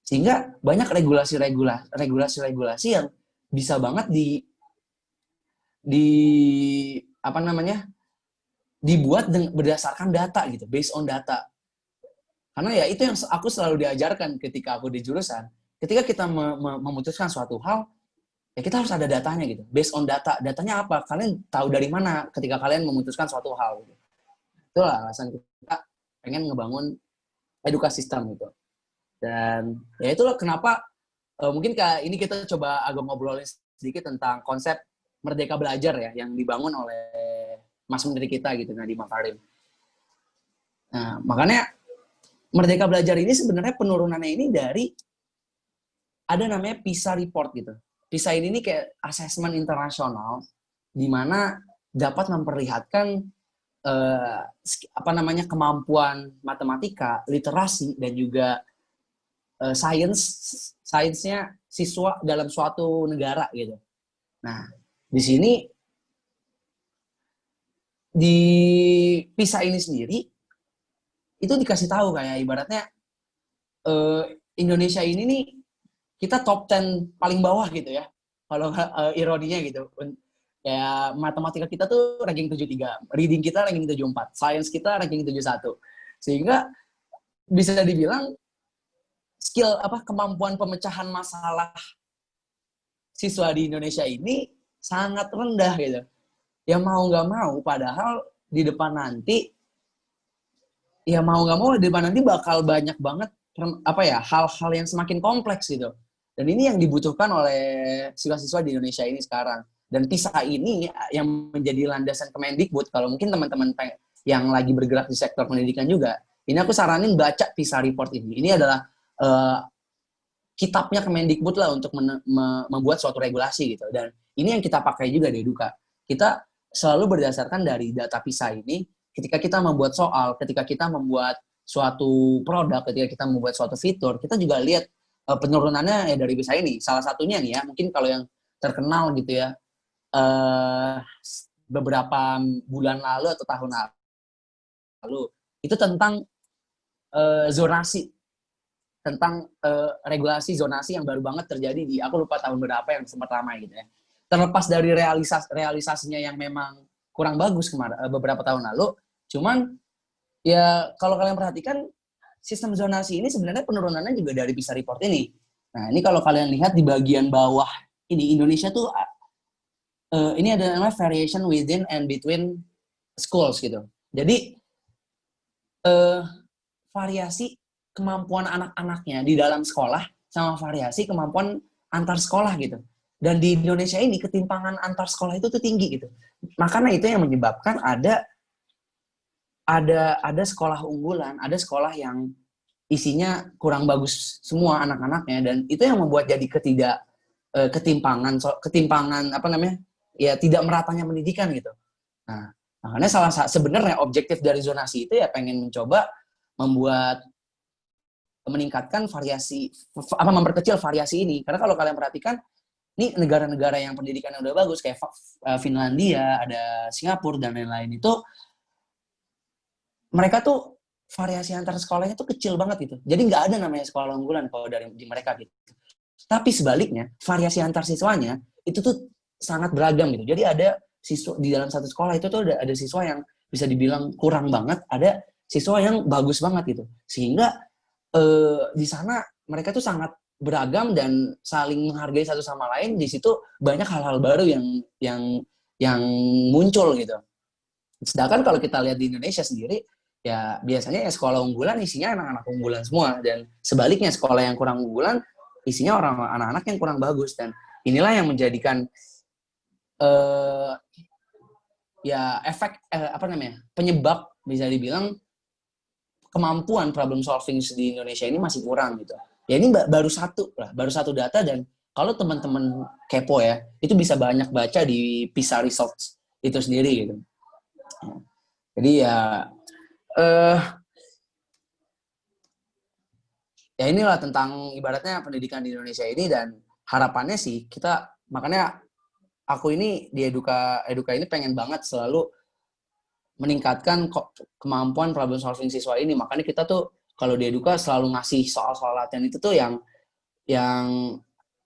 Sehingga banyak regulasi yang bisa banget dibuat berdasarkan data gitu, based on data. Karena ya itu yang aku selalu diajarkan ketika aku di jurusan. Ketika kita memutuskan suatu hal, ya kita harus ada datanya gitu, based on data. Datanya apa? Kalian tahu dari mana ketika kalian memutuskan suatu hal gitu. Itulah alasan kita pengen ngebangun edukasi sistem gitu. Dan ya itulah kenapa mungkin ini kita coba agak ngobrolin sedikit tentang konsep Merdeka Belajar ya, yang dibangun oleh Mas Menteri kita gitu, Nadiem Makarim. Nah, makanya Merdeka Belajar ini sebenarnya penurunannya ini dari ada namanya PISA report gitu. PISA ini kayak asesmen internasional di mana dapat memperlihatkan kemampuan matematika, literasi dan juga sainsnya siswa dalam suatu negara gitu. Nah, di sini di PISA ini sendiri itu dikasih tahu kayak ibaratnya Indonesia ini nih kita top 10 paling bawah gitu ya. Kalau ironinya gitu. Kayak matematika kita tuh ranking 73, reading kita ranking 74, science kita ranking 71. Sehingga bisa dibilang kemampuan pemecahan masalah siswa di Indonesia ini sangat rendah gitu. Ya mau nggak mau, padahal di depan nanti bakal banyak banget hal-hal yang semakin kompleks gitu. Dan ini yang dibutuhkan oleh siswa-siswa di Indonesia ini sekarang. Dan PISA ini yang menjadi landasan Kemendikbud. Kalau mungkin teman-teman yang lagi bergerak di sektor pendidikan juga, ini aku saranin baca PISA report ini. Ini adalah kitabnya Kemendikbud lah untuk membuat suatu regulasi gitu. Dan ini yang kita pakai juga di Eduka. Kita selalu berdasarkan dari data PISA ini, ketika kita membuat soal, ketika kita membuat suatu produk, ketika kita membuat suatu fitur, kita juga lihat penurunannya ya dari PISA ini. Salah satunya nih ya, mungkin kalau yang terkenal gitu ya, beberapa bulan lalu atau tahun lalu, itu tentang zonasi, tentang regulasi zonasi yang baru banget terjadi aku lupa tahun berapa yang sempat ramai gitu ya. Terlepas dari realisasinya yang memang kurang bagus beberapa tahun lalu. Cuman ya kalau kalian perhatikan sistem zonasi ini sebenarnya penurunannya juga dari PISA report ini. Nah, ini kalau kalian lihat di bagian bawah ini Indonesia tuh ini ada namanya variation within and between schools gitu. Jadi variasi kemampuan anak-anaknya di dalam sekolah sama variasi kemampuan antar sekolah gitu. Dan di Indonesia ini ketimpangan antar sekolah itu tuh tinggi gitu. Makanya itu yang menyebabkan ada sekolah unggulan, ada sekolah yang isinya kurang bagus semua anak-anaknya, dan itu yang membuat jadi ketimpangan apa namanya, ya tidak meratanya pendidikan gitu. Nah, makanya sebenarnya objektif dari zonasi itu ya pengen mencoba meningkatkan variasi, memperkecil variasi ini. Karena kalau kalian perhatikan, ini negara-negara yang pendidikannya udah bagus kayak Finlandia, ada Singapura dan lain-lain itu, mereka tuh variasi antar sekolahnya tuh kecil banget gitu. Jadi nggak ada namanya sekolah unggulan kalau di mereka gitu. Tapi sebaliknya, variasi antar siswanya itu tuh sangat beragam gitu. Jadi ada siswa di dalam satu sekolah itu tuh ada siswa yang bisa dibilang kurang banget, ada siswa yang bagus banget gitu. Sehingga di sana mereka tuh sangat beragam dan saling menghargai satu sama lain. Di situ banyak hal-hal baru yang muncul gitu. Sedangkan kalau kita lihat di Indonesia sendiri, ya biasanya ya sekolah unggulan isinya anak-anak unggulan semua, dan sebaliknya sekolah yang kurang unggulan isinya anak-anak yang kurang bagus. Dan inilah yang menjadikan ya efek penyebab, bisa dibilang kemampuan problem solving di Indonesia ini masih kurang gitu. Ya ini baru satu data, dan kalau teman-teman kepo ya, itu bisa banyak baca di PISA results itu sendiri gitu. Jadi ya ya inilah tentang ibaratnya pendidikan di Indonesia ini, dan harapannya sih makanya aku ini di Eduka ini pengen banget selalu meningkatkan kemampuan problem solving siswa ini. Makanya kita tuh kalau di Eduka selalu ngasih soal-soal latihan itu tuh yang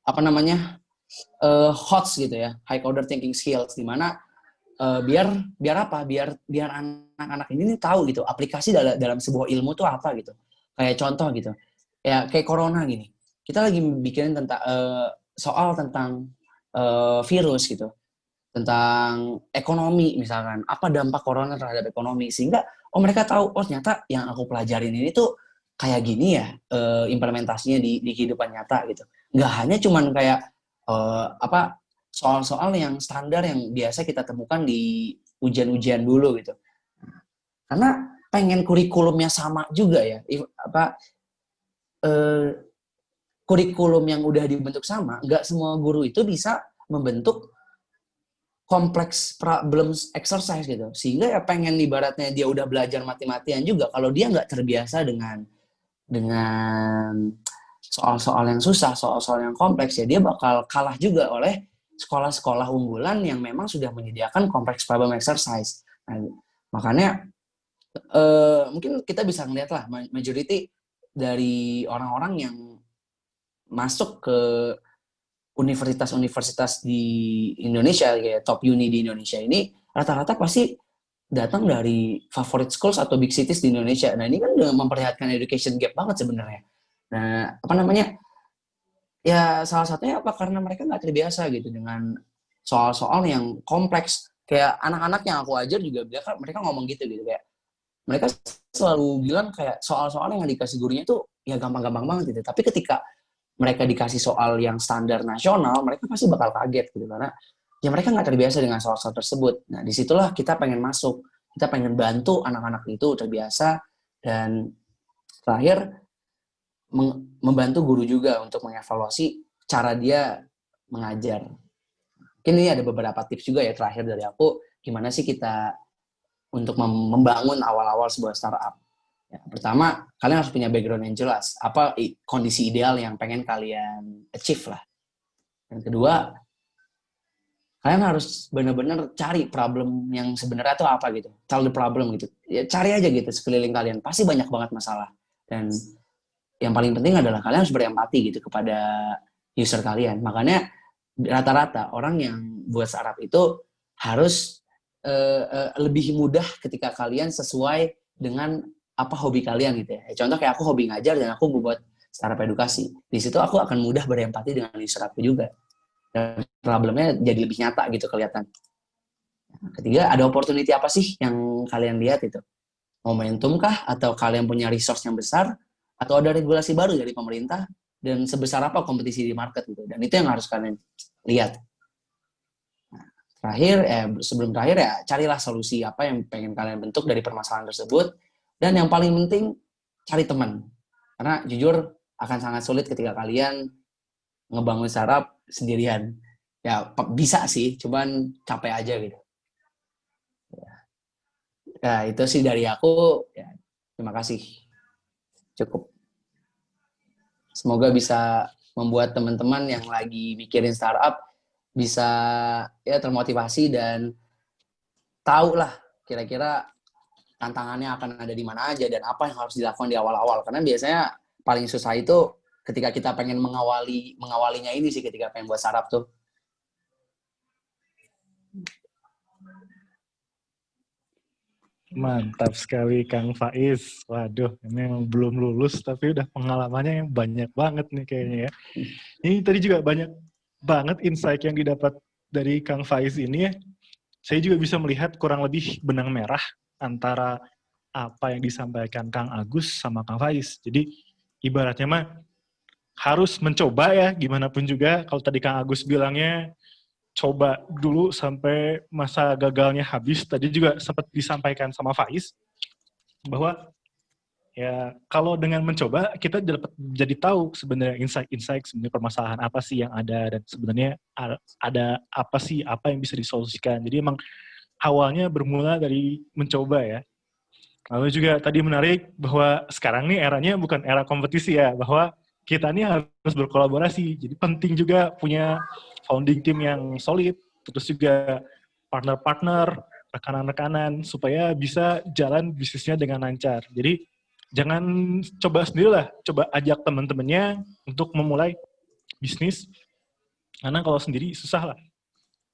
apa namanya HOTS gitu ya, high order thinking skills, di mana biar anak-anak ini tahu gitu aplikasi dalam sebuah ilmu tuh apa gitu. Kayak contoh gitu, ya kayak corona gini, kita lagi bikin tentang soal tentang virus gitu, tentang ekonomi misalkan, apa dampak corona terhadap ekonomi, sehingga mereka tahu, ternyata yang aku pelajarin ini tuh kayak gini ya implementasinya di kehidupan nyata gitu. Nggak hanya cuman kayak soal-soal yang standar yang biasa kita temukan di ujian-ujian dulu gitu. Karena pengen kurikulumnya sama juga ya, kurikulum yang udah dibentuk sama, nggak semua guru itu bisa membentuk kompleks problem exercise gitu. Sehingga ya pengen ibaratnya dia udah belajar mati-matian juga, kalau dia nggak terbiasa dengan soal-soal yang susah, soal-soal yang kompleks, ya dia bakal kalah juga oleh sekolah-sekolah unggulan yang memang sudah menyediakan kompleks problem exercise. Nah, makanya mungkin kita bisa ngeliat lah, majority dari orang-orang yang masuk ke universitas-universitas di Indonesia, kayak top uni di Indonesia ini, rata-rata pasti datang dari favorite schools atau big cities di Indonesia. Nah, ini kan udah memperlihatkan education gap banget sebenarnya. Nah, apa namanya, ya salah satunya apa, karena mereka nggak terbiasa gitu dengan soal-soal yang kompleks. Kayak anak-anak yang aku ajar juga mereka ngomong gitu kayak mereka selalu bilang kayak soal-soal yang dikasih gurunya itu ya gampang-gampang banget gitu, tapi ketika mereka dikasih soal yang standar nasional, mereka pasti bakal kaget gitu, karena ya mereka nggak terbiasa dengan soal-soal tersebut. Nah, disitulah kita pengen masuk, kita pengen bantu anak-anak itu terbiasa, dan terakhir membantu guru juga untuk mengevaluasi cara dia mengajar. Mungkin ini ada beberapa tips juga ya terakhir dari aku, gimana sih kita untuk membangun awal-awal sebuah startup. Ya, pertama, kalian harus punya background yang jelas. Apa kondisi ideal yang pengen kalian achieve lah. Yang kedua, kalian harus benar-benar cari problem yang sebenarnya itu apa gitu. Tell the problem gitu. Ya, cari aja gitu sekeliling kalian. Pasti banyak banget masalah. Dan yang paling penting adalah kalian harus berempati gitu kepada user kalian. Makanya rata-rata orang yang buat startup itu harus lebih mudah ketika kalian sesuai dengan apa hobi kalian gitu ya. Contoh kayak aku hobi ngajar dan aku buat startup edukasi. Di situ aku akan mudah berempati dengan user aku juga. Dan problemnya jadi lebih nyata gitu kelihatan. Ketiga, ada opportunity apa sih yang kalian lihat itu? Momentum kah? Atau kalian punya resource yang besar? Atau ada regulasi baru dari pemerintah? Dan sebesar apa kompetisi di market gitu? Dan itu yang harus kalian lihat. Sebelum terakhir ya carilah solusi apa yang pengen kalian bentuk dari permasalahan tersebut. Dan yang paling penting, cari teman. Karena jujur akan sangat sulit ketika kalian ngebangun startup sendirian. Ya bisa sih, cuman capek aja gitu. Nah itu sih dari aku. Ya, terima kasih. Cukup. Semoga bisa membuat teman-teman yang lagi mikirin startup bisa ya termotivasi dan tahu lah kira-kira tantangannya akan ada di mana aja dan apa yang harus dilakukan di awal-awal. Karena biasanya paling susah itu ketika kita pengen mengawalinya ini sih, ketika pengen buat startup tuh. Mantap sekali Kang Faiz. Waduh, ini memang belum lulus tapi udah pengalamannya yang banyak banget nih kayaknya ya. Ini tadi juga banyak banget insight yang didapat dari Kang Faiz ini ya. Saya juga bisa melihat kurang lebih benang merah antara apa yang disampaikan Kang Agus sama Kang Faiz. Jadi ibaratnya mah harus mencoba ya, gimana pun juga. Kalau tadi Kang Agus bilangnya coba dulu sampai masa gagalnya habis. Tadi juga sempat disampaikan sama Faiz bahwa ya kalau dengan mencoba kita dapat jadi tahu sebenarnya insight sebenarnya permasalahan apa sih yang ada dan sebenarnya ada apa sih apa yang bisa disolusikan. Jadi emang awalnya bermula dari mencoba ya. Lalu juga tadi menarik bahwa sekarang nih eranya bukan era kompetisi ya, bahwa kita nih harus berkolaborasi. Jadi penting juga punya founding team yang solid, terus juga partner-partner, rekanan-rekanan, supaya bisa jalan bisnisnya dengan lancar. Jadi jangan coba sendirilah, coba ajak teman-temannya untuk memulai bisnis, karena kalau sendiri susah lah.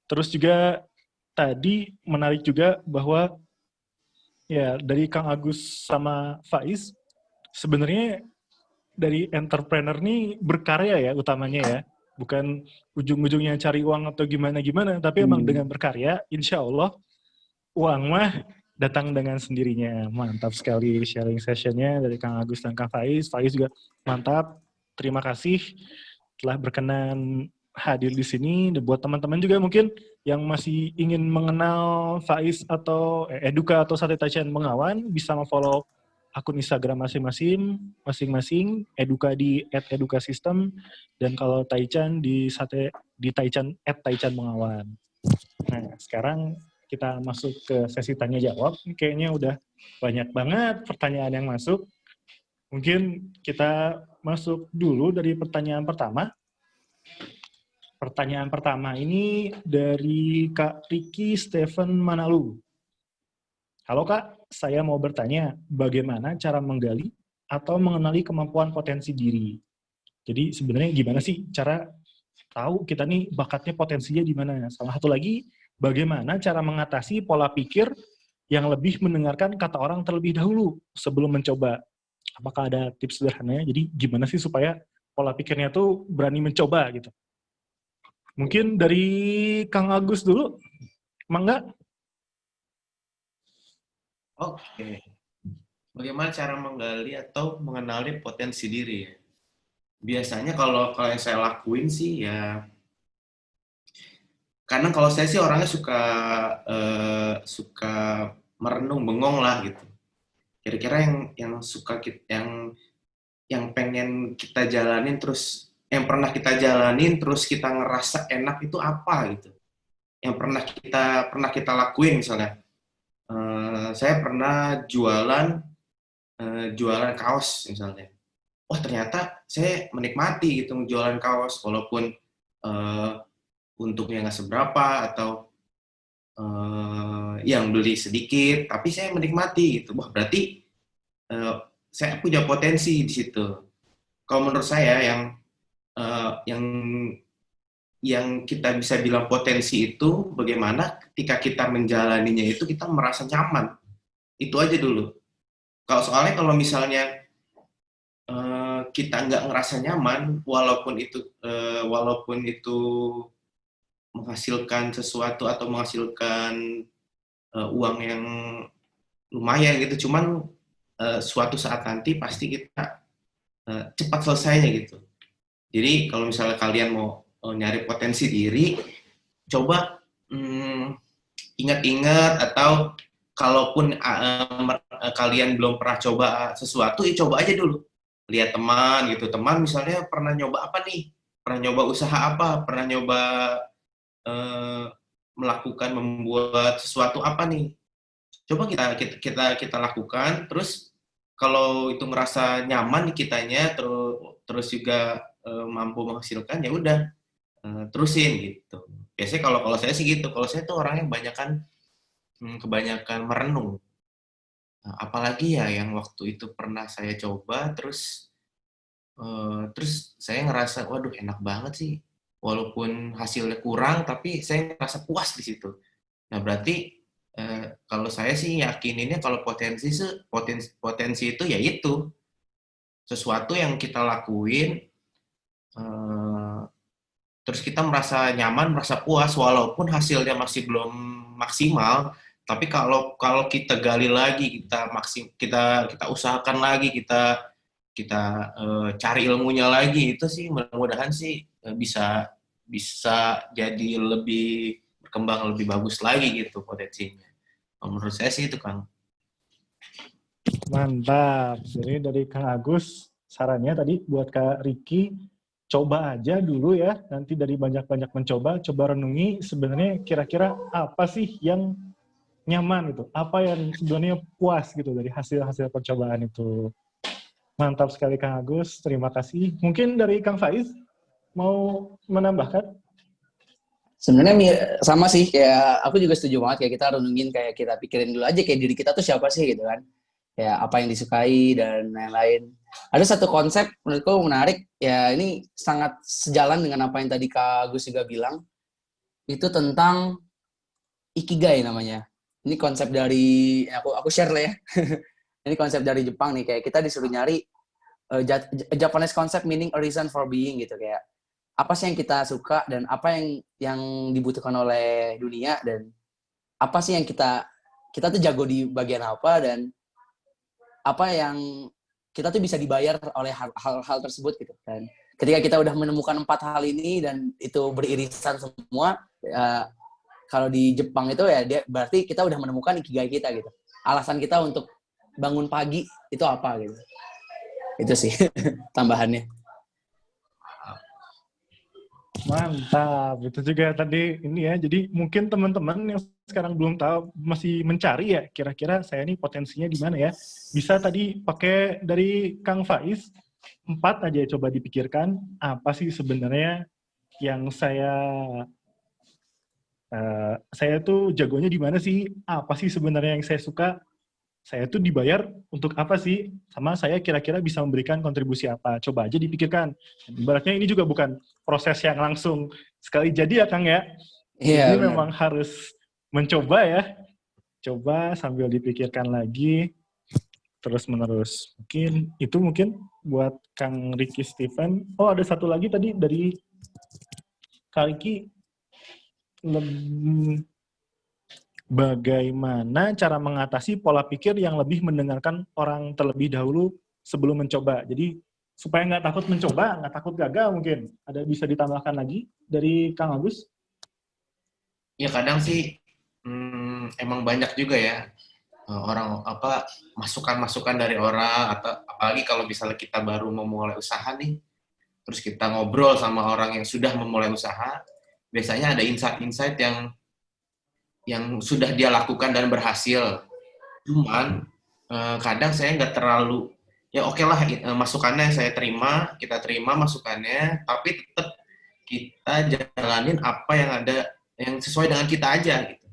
Terus juga tadi menarik juga bahwa ya dari Kang Agus sama Faiz, sebenarnya dari entrepreneur nih berkarya ya utamanya ya. Bukan ujung-ujungnya cari uang atau gimana-gimana, tapi emang dengan berkarya, insya Allah uang mah datang dengan sendirinya. Mantap sekali sharing sessionnya dari Kang Agus dan Kang Faiz. Faiz juga mantap. Terima kasih telah berkenan hadir di sini. Dan buat teman-teman juga mungkin yang masih ingin mengenal Faiz atau Eduka atau Sate Taichan Bengawan, bisa follow akun Instagram masing-masing, Eduka di @edukasystem, dan kalau Taichan di Taichan @taichan Bengawan. Nah, sekarang kita masuk ke sesi tanya jawab. Kayaknya udah banyak banget pertanyaan yang masuk. Mungkin kita masuk dulu dari pertanyaan pertama. Pertanyaan pertama ini dari Kak Ricky Stephen Manalu. Halo Kak, saya mau bertanya bagaimana cara menggali atau mengenali kemampuan potensi diri. Jadi sebenarnya gimana sih cara tahu kita nih bakatnya potensinya di mana? Salah satu lagi, bagaimana cara mengatasi pola pikir yang lebih mendengarkan kata orang terlebih dahulu sebelum mencoba? Apakah ada tips sederhananya? Jadi gimana sih supaya pola pikirnya tuh berani mencoba gitu? Mungkin dari Kang Agus dulu, Mangga? Oke. Bagaimana cara menggali atau mengenali potensi diri ya? Biasanya kalau yang saya lakuin sih ya, karena kalau saya sih orangnya suka merenung, bengong lah gitu. Kira-kira yang pengen kita jalanin terus, yang pernah kita jalanin terus kita ngerasa enak itu apa gitu? Yang pernah kita lakuin misalnya. Saya pernah jualan kaos misalnya. Wah ternyata saya menikmati gitu jualan kaos walaupun untungnya nggak seberapa atau yang beli sedikit, tapi saya menikmati gitu. Wah berarti saya punya potensi di situ. Kalau menurut saya yang yang kita bisa bilang potensi itu bagaimana ketika kita menjalaninya itu kita merasa nyaman. Itu aja dulu. Soalnya kalau misalnya kita nggak ngerasa nyaman, walaupun itu menghasilkan sesuatu atau menghasilkan uang yang lumayan gitu, cuman suatu saat nanti pasti kita cepat selesainya gitu. Jadi kalau misalnya kalian mau nyari potensi diri, coba ingat-ingat, atau kalaupun kalian belum pernah coba sesuatu, ya coba aja dulu. Lihat teman gitu, teman misalnya pernah nyoba apa nih? Pernah nyoba usaha apa? Pernah nyoba membuat sesuatu apa nih? Coba kita lakukan, terus kalau itu ngerasa nyaman di kitanya, terus juga mampu menghasilkan, ya udah terusin gitu. Biasanya kalau saya sih gitu, kalau saya tuh orangnya kebanyakan merenung. Nah, apalagi ya yang waktu itu pernah saya coba, terus saya ngerasa, waduh enak banget sih. Walaupun hasilnya kurang, tapi saya ngerasa puas di situ. Nah, berarti kalau saya sih yakininnya kalau potensi itu ya itu sesuatu yang kita lakuin, terus kita merasa nyaman, merasa puas walaupun hasilnya masih belum maksimal, tapi kalau kalau kita gali lagi, kita usahakan lagi, kita cari ilmunya lagi, itu sih mudah-mudahan sih bisa bisa jadi lebih berkembang lebih bagus lagi gitu potensinya. Menurut saya sih itu, Kang. Mantap. Jadi dari Kang Agus, sarannya tadi buat Kak Riki, coba aja dulu ya. Nanti dari banyak-banyak mencoba, coba renungi sebenarnya kira-kira apa sih yang nyaman itu. Apa yang sebenarnya puas gitu dari hasil-hasil percobaan itu. Mantap sekali Kang Agus, terima kasih. Mungkin dari Kang Faiz, mau menambahkan? Sebenarnya sama sih, kayak aku juga setuju banget kayak kita renungin, kayak kita pikirin dulu aja kayak diri kita tuh siapa sih gitu kan. Ya apa yang disukai dan lain-lain. Ada satu konsep menurutku menarik, ya ini sangat sejalan dengan apa yang tadi Kak Agus juga bilang, itu tentang ikigai namanya. Ini konsep dari, aku share lah ya. Ini konsep dari Jepang nih, kayak kita disuruh nyari Japanese concept meaning a reason for being gitu, kayak apa sih yang kita suka dan apa yang dibutuhkan oleh dunia, dan apa sih yang kita tuh jago di bagian apa, dan apa yang kita tuh bisa dibayar oleh hal-hal tersebut gitu. Dan ketika kita udah menemukan 4 hal ini dan itu beririsan semua, kalau di Jepang itu ya berarti kita udah menemukan ikigai kita gitu. Alasan kita untuk bangun pagi itu apa gitu. Itu sih tambahannya. Mantap, itu juga tadi ini ya. Jadi mungkin teman-teman yang sekarang belum tahu, masih mencari ya, kira-kira saya ini potensinya di mana ya. Bisa tadi pakai dari Kang Faiz, 4 aja coba dipikirkan, apa sih sebenarnya yang saya tuh jagonya di mana sih, apa sih sebenarnya yang saya suka, saya tuh dibayar untuk apa sih, sama saya kira-kira bisa memberikan kontribusi apa. Coba aja dipikirkan. Ibaratnya ini juga bukan proses yang langsung sekali jadi ya Kang ya. Iya, Ini benar. memang harus mencoba ya. Coba sambil dipikirkan lagi, terus-menerus. Mungkin buat Kang Ricky Steven. Oh, ada satu lagi tadi dari Kak Ricky. Bagaimana cara mengatasi pola pikir yang lebih mendengarkan orang terlebih dahulu sebelum mencoba. Jadi supaya nggak takut mencoba, nggak takut gagal mungkin. Ada bisa ditambahkan lagi dari Kang Agus? Ya kadang sih emang banyak juga ya orang masukan-masukan dari orang, atau apalagi kalau misalnya kita baru memulai usaha nih, terus kita ngobrol sama orang yang sudah memulai usaha, biasanya ada insight-insight yang sudah dia lakukan dan berhasil. Cuman kadang saya nggak terlalu, ya oke lah, masukannya kita terima masukannya, tapi tetap kita jalanin apa yang ada yang sesuai dengan kita aja gitu.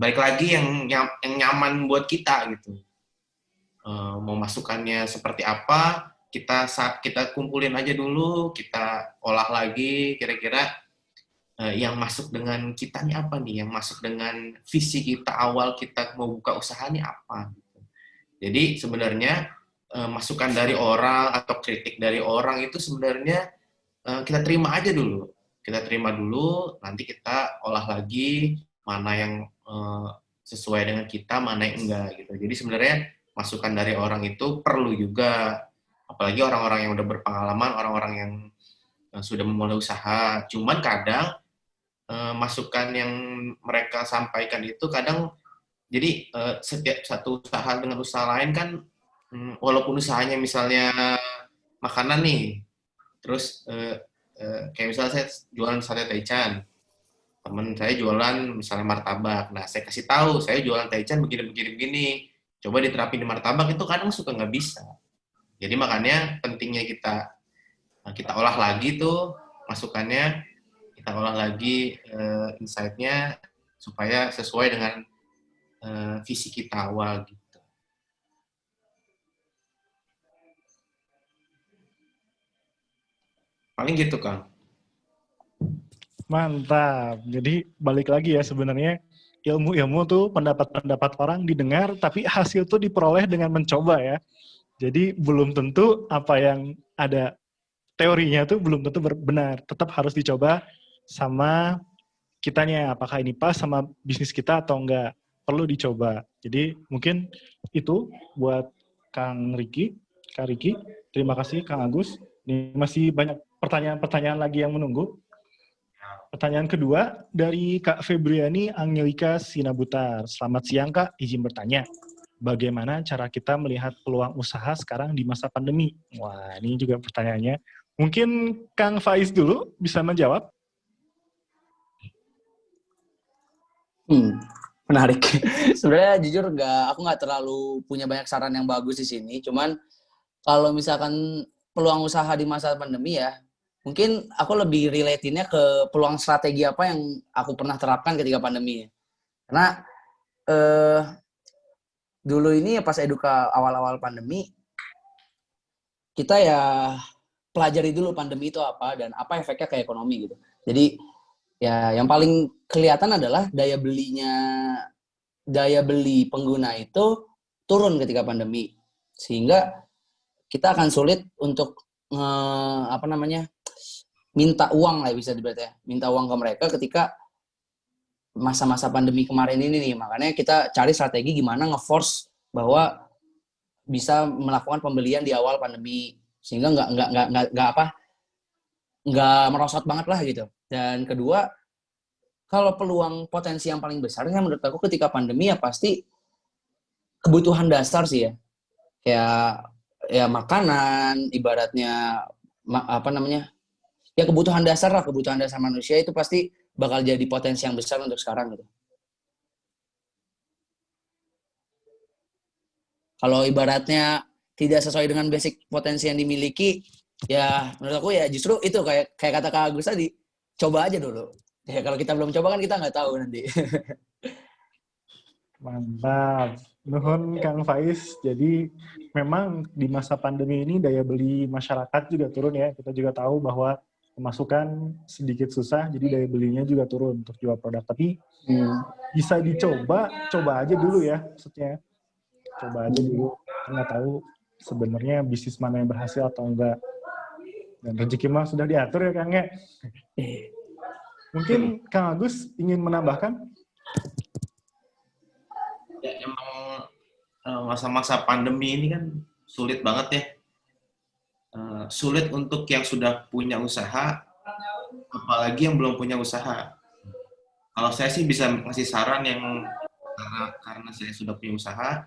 Baik lagi yang nyaman buat kita gitu. Mau masukannya seperti apa, kita kumpulin aja dulu, kita olah lagi kira-kira yang masuk dengan kita nih apa nih, yang masuk dengan visi kita awal kita mau buka usaha nih apa. Jadi sebenarnya masukan dari orang atau kritik dari orang itu sebenarnya kita terima aja dulu. Kita terima dulu, nanti kita olah lagi mana yang sesuai dengan kita, mana yang enggak gitu. Jadi sebenarnya masukan dari orang itu perlu juga, apalagi orang-orang yang udah berpengalaman, orang-orang yang sudah memulai usaha. Cuman kadang masukan yang mereka sampaikan itu kadang jadi setiap satu usaha dengan usaha lain kan walaupun usahanya misalnya makanan nih, terus kayak misalnya saya jualan sate taichan, teman saya jualan misalnya martabak, nah saya kasih tahu saya jualan taichan begini, coba diterapin di martabak, itu kadang suka nggak bisa. Jadi makanya pentingnya kita olah lagi tuh masukannya, kita olah lagi insight-nya supaya sesuai dengan visi kita awal gitu. Paling gitu, Kang. Mantap. Jadi balik lagi ya, sebenarnya ilmu-ilmu tuh pendapat-pendapat orang didengar, tapi hasil tuh diperoleh dengan mencoba ya. Jadi belum tentu apa yang ada teorinya tuh belum tentu benar. Tetap harus dicoba sama kitanya, apakah ini pas sama bisnis kita atau enggak. Perlu dicoba. Jadi mungkin itu buat Kang Riki, Kak Riki. Terima kasih Kang Agus. Ini masih banyak pertanyaan-pertanyaan lagi yang menunggu. Pertanyaan kedua dari Kak Febriani Angelika Sinabutar. Selamat siang Kak, izin bertanya. Bagaimana cara kita melihat peluang usaha sekarang di masa pandemi? Wah, ini juga pertanyaannya. Mungkin Kang Faiz dulu bisa menjawab. Menarik. Sebenarnya jujur aku nggak terlalu punya banyak saran yang bagus di sini. Cuman kalau misalkan peluang usaha di masa pandemi ya, mungkin aku lebih relate-nya ke peluang strategi apa yang aku pernah terapkan ketika pandemi. Karena dulu ini pas eduka awal-awal pandemi, kita ya pelajari dulu pandemi itu apa dan apa efeknya ke ekonomi gitu. Jadi ya yang paling kelihatan adalah daya beli pengguna itu turun ketika pandemi. Sehingga kita akan sulit untuk minta uang lah bisa diberarti ya. Minta uang ke mereka ketika masa-masa pandemi kemarin ini nih. Makanya kita cari strategi gimana nge-force bahwa bisa melakukan pembelian di awal pandemi sehingga nggak merosot banget lah gitu. Dan kedua, kalau peluang potensi yang paling besar kan menurut aku ketika pandemi ya pasti kebutuhan dasar sih ya. Kayak ya makanan, ibaratnya ya kebutuhan dasar manusia itu pasti bakal jadi potensi yang besar untuk sekarang gitu. Kalau ibaratnya tidak sesuai dengan basic potensi yang dimiliki, ya menurut aku ya justru itu kayak kata Kak Agus tadi, coba aja dulu. Ya kalau kita belum coba kan kita nggak tahu nanti. Mantap. Nuhun Kang Faiz. Jadi memang di masa pandemi ini daya beli masyarakat juga turun ya. Kita juga tahu bahwa pemasukan sedikit susah, jadi daya belinya juga turun untuk jual produk. Tapi bisa dicoba, coba aja dulu ya maksudnya. Coba aja dulu. Nggak tahu sebenarnya bisnis mana yang berhasil atau enggak. Dan rezeki mah sudah diatur ya Kang ya. Mungkin Kang Agus ingin menambahkan? Ya emang masa-masa pandemi ini kan sulit banget ya. Sulit untuk yang sudah punya usaha, apalagi yang belum punya usaha. Kalau saya sih bisa kasih saran yang karena saya sudah punya usaha,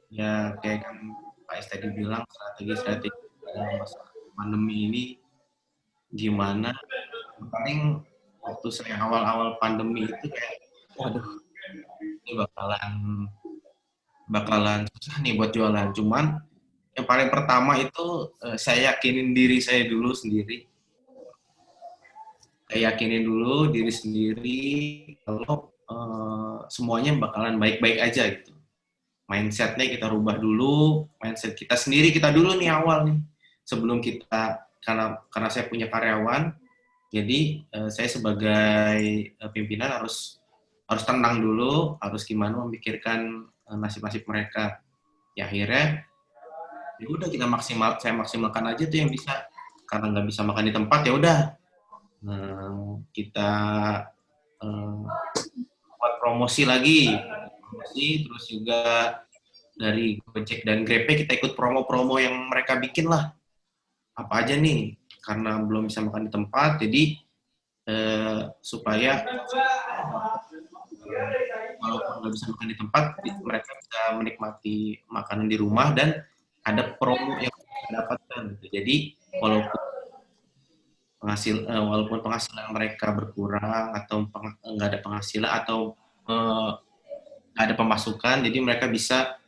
ya kayak kan Pak Es tadi bilang strategi-strategi dalam masa pandemi ini gimana. Paling waktu saya awal-awal pandemi itu kayak, waduh, ini bakalan susah nih buat jualan. Cuman yang paling pertama itu saya yakinin diri saya dulu sendiri. Saya yakinin dulu diri sendiri kalau semuanya bakalan baik-baik aja gitu. mindset-nya kita rubah dulu, mindset kita sendiri kita dulu nih awal nih. Sebelum kita, karena saya punya karyawan, jadi saya sebagai pimpinan harus tenang dulu, harus gimana memikirkan nasib-nasib mereka. Ya akhirnya ya udah saya maksimalkan aja tuh yang bisa. Karena nggak bisa makan di tempat ya udah kita buat promosi lagi, terus juga dari Gojek dan GrabPay kita ikut promo-promo yang mereka bikin lah. Apa aja nih, karena belum bisa makan di tempat, jadi supaya walaupun nggak bisa makan di tempat, mereka bisa menikmati makanan di rumah dan ada promo yang mereka dapatkan. Jadi walaupun penghasilan mereka berkurang atau nggak ada penghasilan atau nggak ada pemasukan, jadi mereka bisa,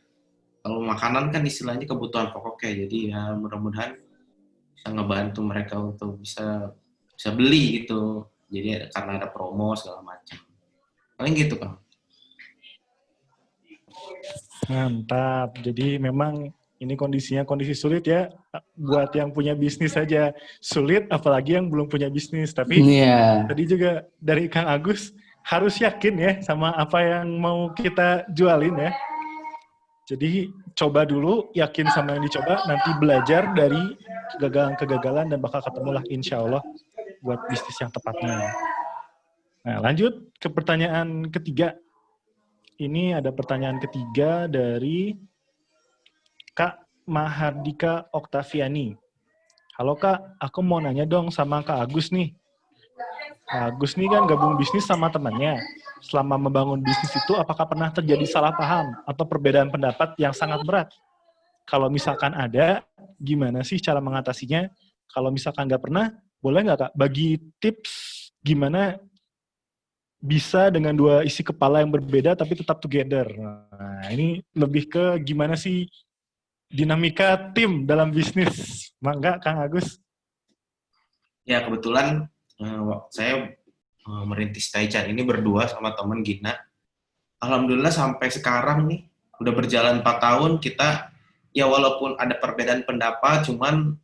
kalau makanan kan istilahnya kebutuhan pokok ya, jadi ya mudah-mudahan bisa ngebantu mereka untuk bisa beli gitu. Jadi karena ada promo segala macam. Paling gitu kan. Mantap. Jadi memang ini kondisinya kondisi sulit ya. Buat yang punya bisnis saja sulit, apalagi yang belum punya bisnis. Tapi tadi juga dari Kang Agus harus yakin ya sama apa yang mau kita jualin ya. Jadi coba dulu, yakin sama yang dicoba, nanti belajar dari kegagalan-kegagalan dan bakal ketemulah insya Allah buat bisnis yang tepatnya. Nah, lanjut ke pertanyaan ketiga. Ini ada pertanyaan ketiga dari Kak Mahardika Oktaviani. Halo Kak, aku mau nanya dong sama Kak Agus nih. Kak Agus nih kan gabung bisnis sama temannya. Selama membangun bisnis itu apakah pernah terjadi salah paham atau perbedaan pendapat yang sangat berat? Kalau misalkan ada, gimana sih cara mengatasinya? Kalau misalkan nggak pernah, boleh nggak Kak bagi tips gimana bisa dengan dua isi kepala yang berbeda tapi tetap together? Nah, ini lebih ke gimana sih dinamika tim dalam bisnis. Mangga Kang Agus. Ya kebetulan saya merintis Taichan ini berdua sama teman Gina. Alhamdulillah sampai sekarang nih, udah berjalan 4 tahun, kita ya walaupun ada perbedaan pendapat, cuman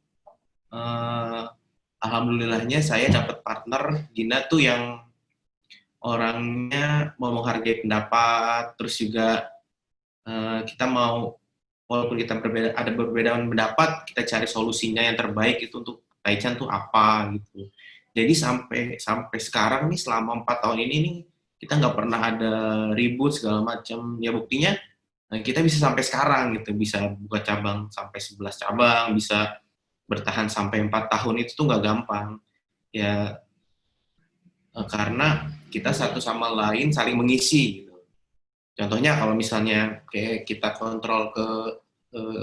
alhamdulillahnya saya dapat partner Gina tuh yang orangnya mau menghargai pendapat, terus juga kita mau, walaupun kita ada perbedaan pendapat, kita cari solusinya yang terbaik itu untuk Taichan tuh apa gitu. Jadi sampai sekarang nih, selama 4 tahun ini nih, kita nggak pernah ada ribut segala macam. Ya buktinya kita bisa sampai sekarang gitu, bisa buka cabang sampai 11 cabang, bisa bertahan sampai 4 tahun, itu tuh nggak gampang. Ya karena kita satu sama lain saling mengisi gitu. Contohnya kalau misalnya kayak kita kontrol ke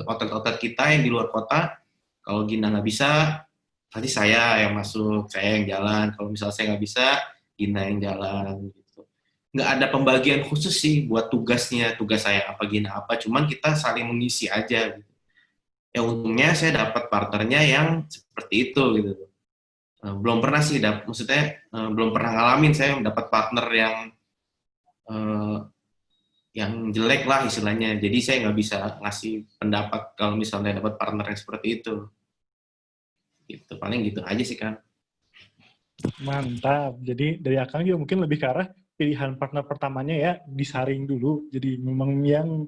outlet-outlet kita yang di luar kota, kalau Gina nggak bisa, nanti saya yang masuk, saya yang jalan. Kalau misalnya saya nggak bisa, Gina yang jalan. Gitu. Nggak ada pembagian khusus sih buat tugasnya, tugas saya apa, Gina apa. Cuman kita saling mengisi aja. Gitu. Ya untungnya saya dapat partnernya yang seperti itu gitu. Belum pernah sih, maksudnya belum pernah ngalamin saya dapat partner yang jelek lah istilahnya. Jadi saya nggak bisa ngasih pendapat kalau misalnya dapat partner yang seperti itu. Gitu, paling gitu aja sih kan. Mantap. Jadi dari Akang juga mungkin lebih ke arah pilihan partner pertamanya ya disaring dulu. Jadi memang yang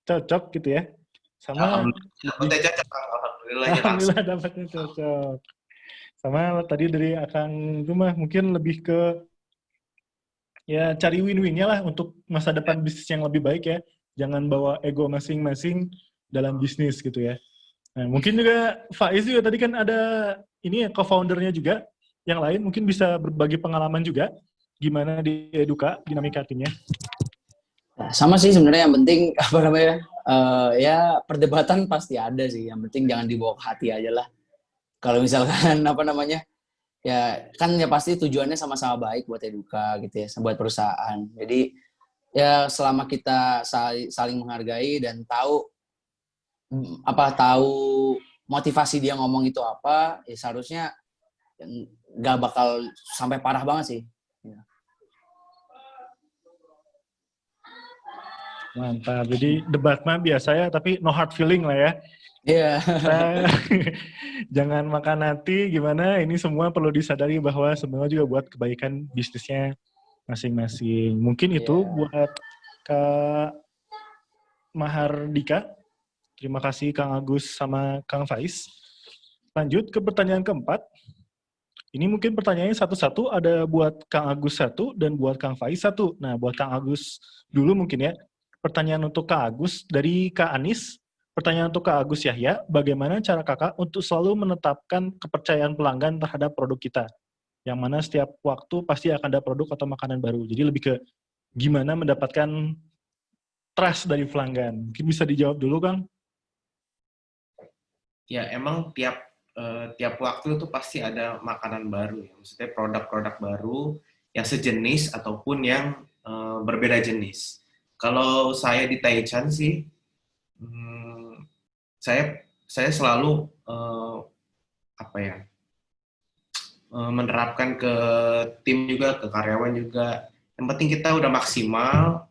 cocok gitu ya. Sama Alhamdulillah dapatnya cocok. Sama tadi dari Akang rumah mungkin lebih ke ya cari win-winnya lah untuk masa depan bisnis yang lebih baik ya. Jangan bawa ego masing-masing dalam bisnis gitu ya. Nah, mungkin juga Faiz juga tadi kan ada ini ya co-foundernya juga. Yang lain mungkin bisa berbagi pengalaman juga gimana di Eduka dinamika timnya. Sama sih sebenarnya, yang penting apa namanya ya perdebatan pasti ada sih. Yang penting jangan dibawa ke hati aja lah. Kalau misalkan apa namanya ya kan ya pasti tujuannya sama-sama baik buat Eduka gitu ya, buat perusahaan. Jadi ya selama kita saling menghargai dan tahu motivasi dia ngomong itu apa, ya seharusnya nggak bakal sampai parah banget sih. Mantap. Jadi debat mah biasa ya, tapi no hard feeling lah ya. Iya. Nah, jangan makan hati gimana, ini semua perlu disadari bahwa semua juga buat kebaikan bisnisnya masing-masing. Mungkin itu Iya. buat Kak Mahardika. Terima kasih Kang Agus sama Kang Faiz. Lanjut ke pertanyaan keempat. Ini mungkin pertanyaannya satu-satu, ada buat Kang Agus satu dan buat Kang Faiz satu. Nah, buat Kang Agus dulu mungkin ya. Pertanyaan untuk Kak Agus dari Kak Anis. Pertanyaan untuk Kak Agus Yahya, bagaimana cara kakak untuk selalu menetapkan kepercayaan pelanggan terhadap produk kita? Yang mana setiap waktu pasti akan ada produk atau makanan baru. Jadi lebih ke gimana mendapatkan trust dari pelanggan. Mungkin bisa dijawab dulu, Kang? Ya, emang tiap waktu itu pasti ada makanan baru, ya. Maksudnya produk-produk baru yang sejenis ataupun yang berbeda jenis. Kalau saya di Taichan sih, saya selalu menerapkan ke tim juga, ke karyawan juga. Yang penting kita udah maksimal,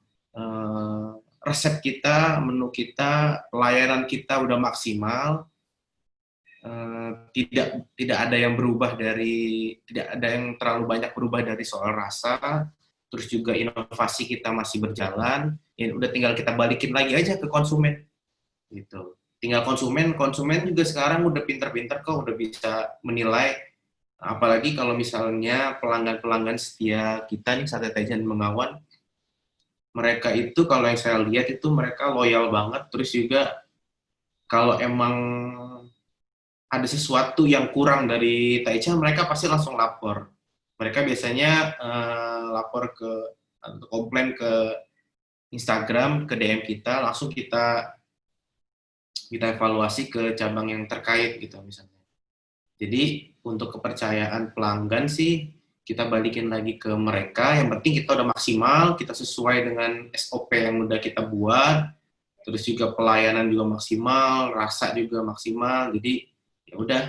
resep kita, menu kita, pelayanan kita udah maksimal. Tidak ada yang tidak ada yang terlalu banyak berubah dari soal rasa, terus juga inovasi kita masih berjalan, ya udah tinggal kita balikin lagi aja ke konsumen, gitu. Tinggal konsumen juga sekarang udah pinter-pinter kok, udah bisa menilai, apalagi kalau misalnya pelanggan-pelanggan setia kita nih, Sate Taichan Bengawan, mereka itu kalau yang saya lihat itu mereka loyal banget, terus juga kalau emang ada sesuatu yang kurang dari Taichan, mereka pasti langsung lapor. Mereka biasanya lapor atau komplain ke Instagram, ke DM kita, langsung kita evaluasi ke cabang yang terkait gitu misalnya. Jadi untuk kepercayaan pelanggan sih kita balikin lagi ke mereka. Yang penting kita udah maksimal, kita sesuai dengan SOP yang udah kita buat, terus juga pelayanan juga maksimal, rasa juga maksimal. Jadi ya udah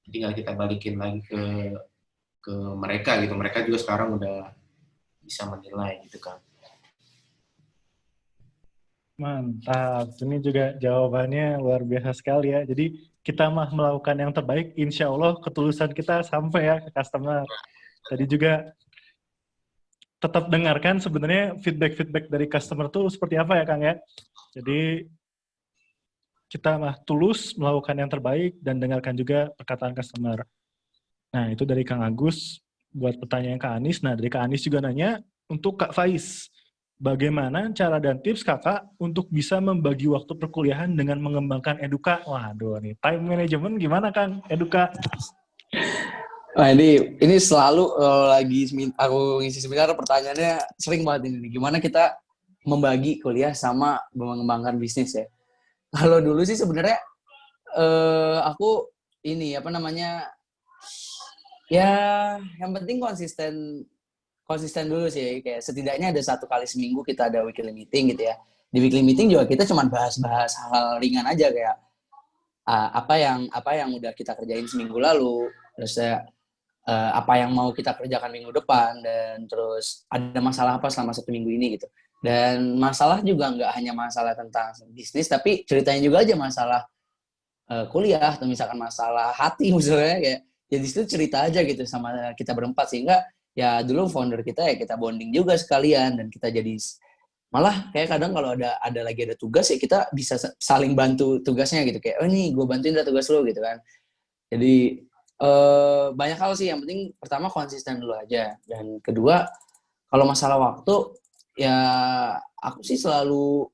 tinggal kita balikin lagi ke mereka gitu. Mereka juga sekarang udah bisa menilai gitu kan. Mantap, ini juga jawabannya luar biasa sekali ya. Jadi kita mah melakukan yang terbaik, insya Allah ketulusan kita sampai ya ke customer. Tadi juga tetap dengarkan sebenarnya feedback dari customer tuh seperti apa ya Kang ya. Jadi kita mah tulus melakukan yang terbaik dan dengarkan juga perkataan customer. Nah, itu dari Kang Agus buat pertanyaan Kak Anis. Nah, dari Kak Anis juga nanya untuk Kak Faiz. Bagaimana cara dan tips kakak untuk bisa membagi waktu perkuliahan dengan mengembangkan Eduka? Waduh nih, time management gimana Kang, Eduka? Nah, ini selalu lagi aku ngisi seminar pertanyaannya sering banget ini. Gimana kita membagi kuliah sama mengembangkan bisnis ya? Kalau dulu sih sebenarnya aku ini ya yang penting konsisten dulu sih, kayak setidaknya ada 1 kali seminggu kita ada weekly meeting gitu ya. Di weekly meeting juga kita cuma bahas-bahas hal ringan aja kayak apa yang udah kita kerjain seminggu lalu, terus apa yang mau kita kerjakan minggu depan, dan terus ada masalah apa selama 1 minggu ini gitu. Dan masalah juga nggak hanya masalah tentang bisnis, tapi ceritanya juga aja masalah kuliah atau misalkan masalah hati misalnya, kayak ya di situ cerita aja gitu sama kita berempat, sehingga ya dulu founder kita ya kita bonding juga sekalian, dan kita jadi malah kayak kadang kalau ada tugas ya kita bisa saling bantu tugasnya gitu, kayak oh nih gue bantuin dah tugas lo gitu kan. Jadi banyak hal sih, yang penting pertama konsisten dulu aja, dan kedua kalau masalah waktu ya aku sih selalu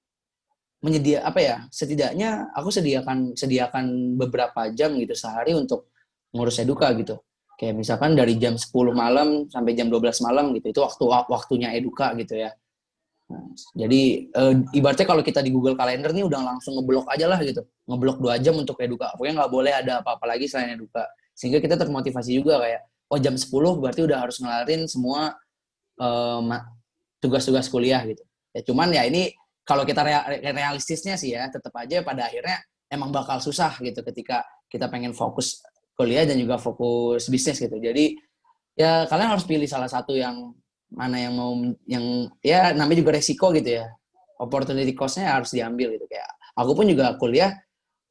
setidaknya aku sediakan beberapa jam gitu sehari untuk ngurus Eduka gitu. Kayak misalkan dari jam 10 malam sampai jam 12 malam gitu, itu waktunya Eduka gitu ya. Nah, jadi ibaratnya kalau kita di Google Calendar nih udah langsung ngeblok aja lah gitu. Ngeblok 2 jam untuk Eduka. Pokoknya nggak boleh ada apa-apa lagi selain Eduka. Sehingga kita termotivasi juga kayak, oh jam 10 berarti udah harus ngelarin semua tugas-tugas kuliah gitu. Ya cuman ya ini kalau kita realistisnya sih ya, tetap aja pada akhirnya emang bakal susah gitu ketika kita pengen fokus kuliah dan juga fokus bisnis gitu. Jadi ya kalian harus pilih salah satu yang mana yang ya namanya juga resiko gitu ya. opportunity cost-nya harus diambil gitu. Kayak aku pun juga kuliah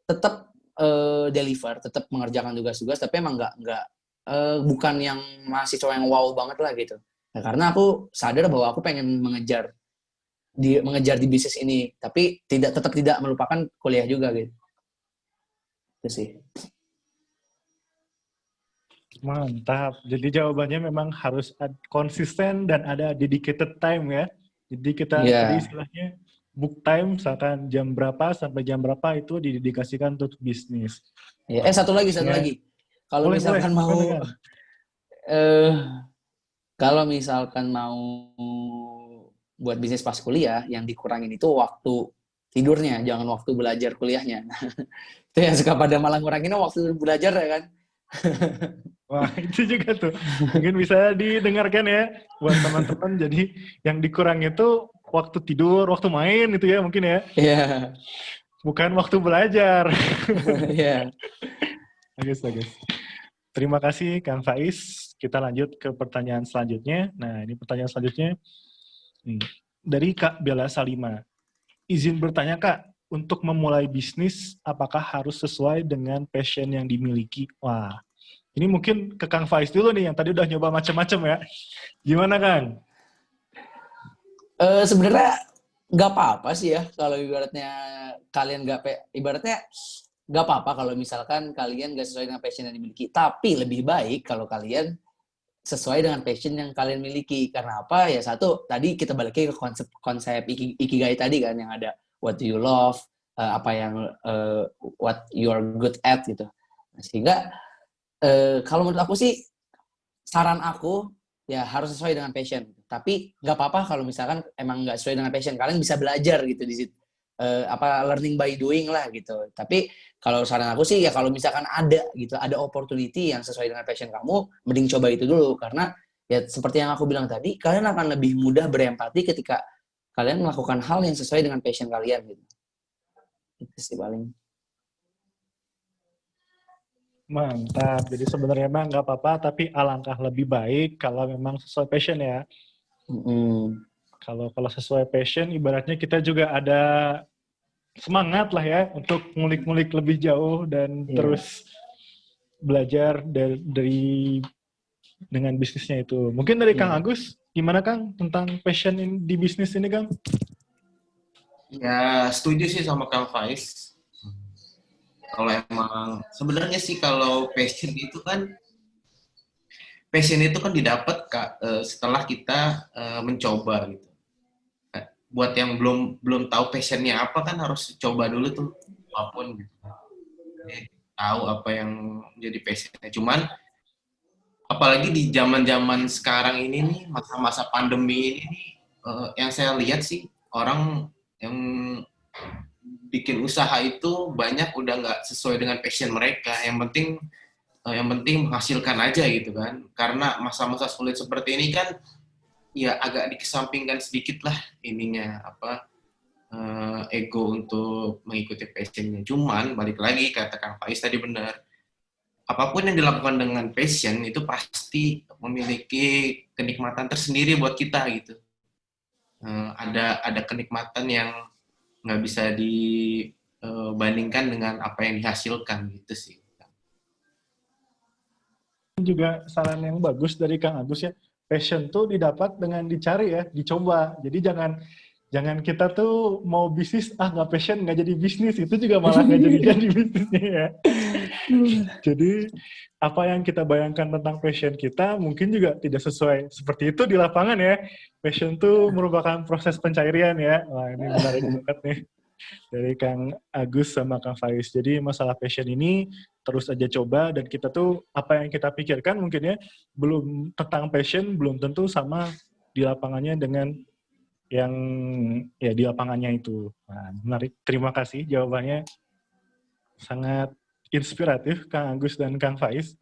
tetap deliver, tetap mengerjakan tugas-tugas, tapi emang nggak bukan yang mahasiswa yang wow banget lah gitu. Nah, karena aku sadar bahwa aku pengen mengejar di bisnis ini, tapi tetap tidak melupakan kuliah juga gitu. Itu sih. Mantap. Jadi jawabannya memang harus konsisten dan ada dedicated time ya. Jadi kita tadi istilahnya book time, misalkan jam berapa sampai jam berapa itu didedikasikan untuk bisnis. Ya, satu lagi. Kalau misalkan mau kalau misalkan mau buat bisnis pas kuliah, yang dikurangin itu waktu tidurnya, jangan waktu belajar kuliahnya. Itu yang suka pada malah ngurangin waktu belajar ya kan. Wah, itu juga tuh. Mungkin bisa didengarkan ya buat teman-teman. Jadi yang dikurangi itu waktu tidur, waktu main itu ya mungkin ya. Iya. Bukan waktu belajar. Iya. Bagus. Terima kasih Kang Faiz. Kita lanjut ke pertanyaan selanjutnya. Nah, ini pertanyaan selanjutnya. Dari Kak Bella Salima. Izin bertanya Kak, untuk memulai bisnis, apakah harus sesuai dengan passion yang dimiliki? Wah, ini mungkin ke Kang Faiz dulu nih, yang tadi udah nyoba macam-macam ya. Gimana Kang? Sebenarnya nggak apa-apa sih ya, kalau ibaratnya kalian ibaratnya nggak apa-apa kalau misalkan kalian nggak sesuai dengan passion yang dimiliki. Tapi lebih baik kalau kalian sesuai dengan passion yang kalian miliki. Karena apa? Ya satu, tadi kita balik ke konsep ikigai tadi kan, yang ada what do you love, apa yang what you're good at gitu. Nah, sehingga kalau menurut aku sih, saran aku ya harus sesuai dengan passion. Tapi nggak apa-apa kalau misalkan emang nggak sesuai dengan passion, kalian bisa belajar gitu di situ. Learning by doing lah gitu. Tapi kalau saran aku sih ya kalau misalkan ada opportunity yang sesuai dengan passion kamu, mending coba itu dulu, karena ya seperti yang aku bilang tadi, kalian akan lebih mudah berempati ketika kalian melakukan hal yang sesuai dengan passion kalian gitu. Itu sih paling. Mantap. Jadi sebenarnya emang nggak apa-apa, tapi alangkah lebih baik kalau memang sesuai passion ya. Kalau sesuai passion, ibaratnya kita juga ada semangat lah ya untuk ngulik-ngulik lebih jauh dan terus belajar dari dengan bisnisnya itu. Mungkin dari Kang Agus, gimana Kang tentang passion di bisnis ini Kang? Ya setuju sih sama Kang Faiz. Kalau emang sebenarnya sih kalau passion itu kan didapat setelah kita mencoba gitu. Buat yang belum tahu passionnya apa kan harus coba dulu tuh apapun gitu. Tahu apa yang menjadi passionnya. Cuman apalagi di zaman-zaman sekarang ini nih, masa-masa pandemi ini nih, yang saya lihat sih orang yang bikin usaha itu banyak udah nggak sesuai dengan passion mereka. Yang penting menghasilkan aja gitu kan. Karena masa-masa sulit seperti ini kan ya agak dikesampingkan sedikit lah ininya ego untuk mengikuti passionnya. Cuman balik lagi kata Kang Faiz tadi benar, apapun yang dilakukan dengan passion itu pasti memiliki kenikmatan tersendiri buat kita gitu. Ada kenikmatan yang nggak bisa dibandingkan dengan apa yang dihasilkan gitu sih. Juga saran yang bagus dari Kang Agus ya. Passion tuh didapat dengan dicari ya, dicoba. Jadi jangan kita tuh mau bisnis, nggak passion, nggak jadi bisnis. Itu juga malah nggak jadi bisnisnya ya. Jadi apa yang kita bayangkan tentang passion kita mungkin juga tidak sesuai seperti itu di lapangan ya. Passion tuh merupakan proses pencarian ya. Wah ini menarik banget nih. Dari Kang Agus sama Kang Faiz. Jadi masalah passion ini terus aja coba, dan kita tuh apa yang kita pikirkan mungkin ya belum tentang passion belum tentu sama di lapangannya dengan yang ya di lapangannya itu. Nah, menarik. Terima kasih jawabannya. Sangat inspiratif Kang Agus dan Kang Faiz.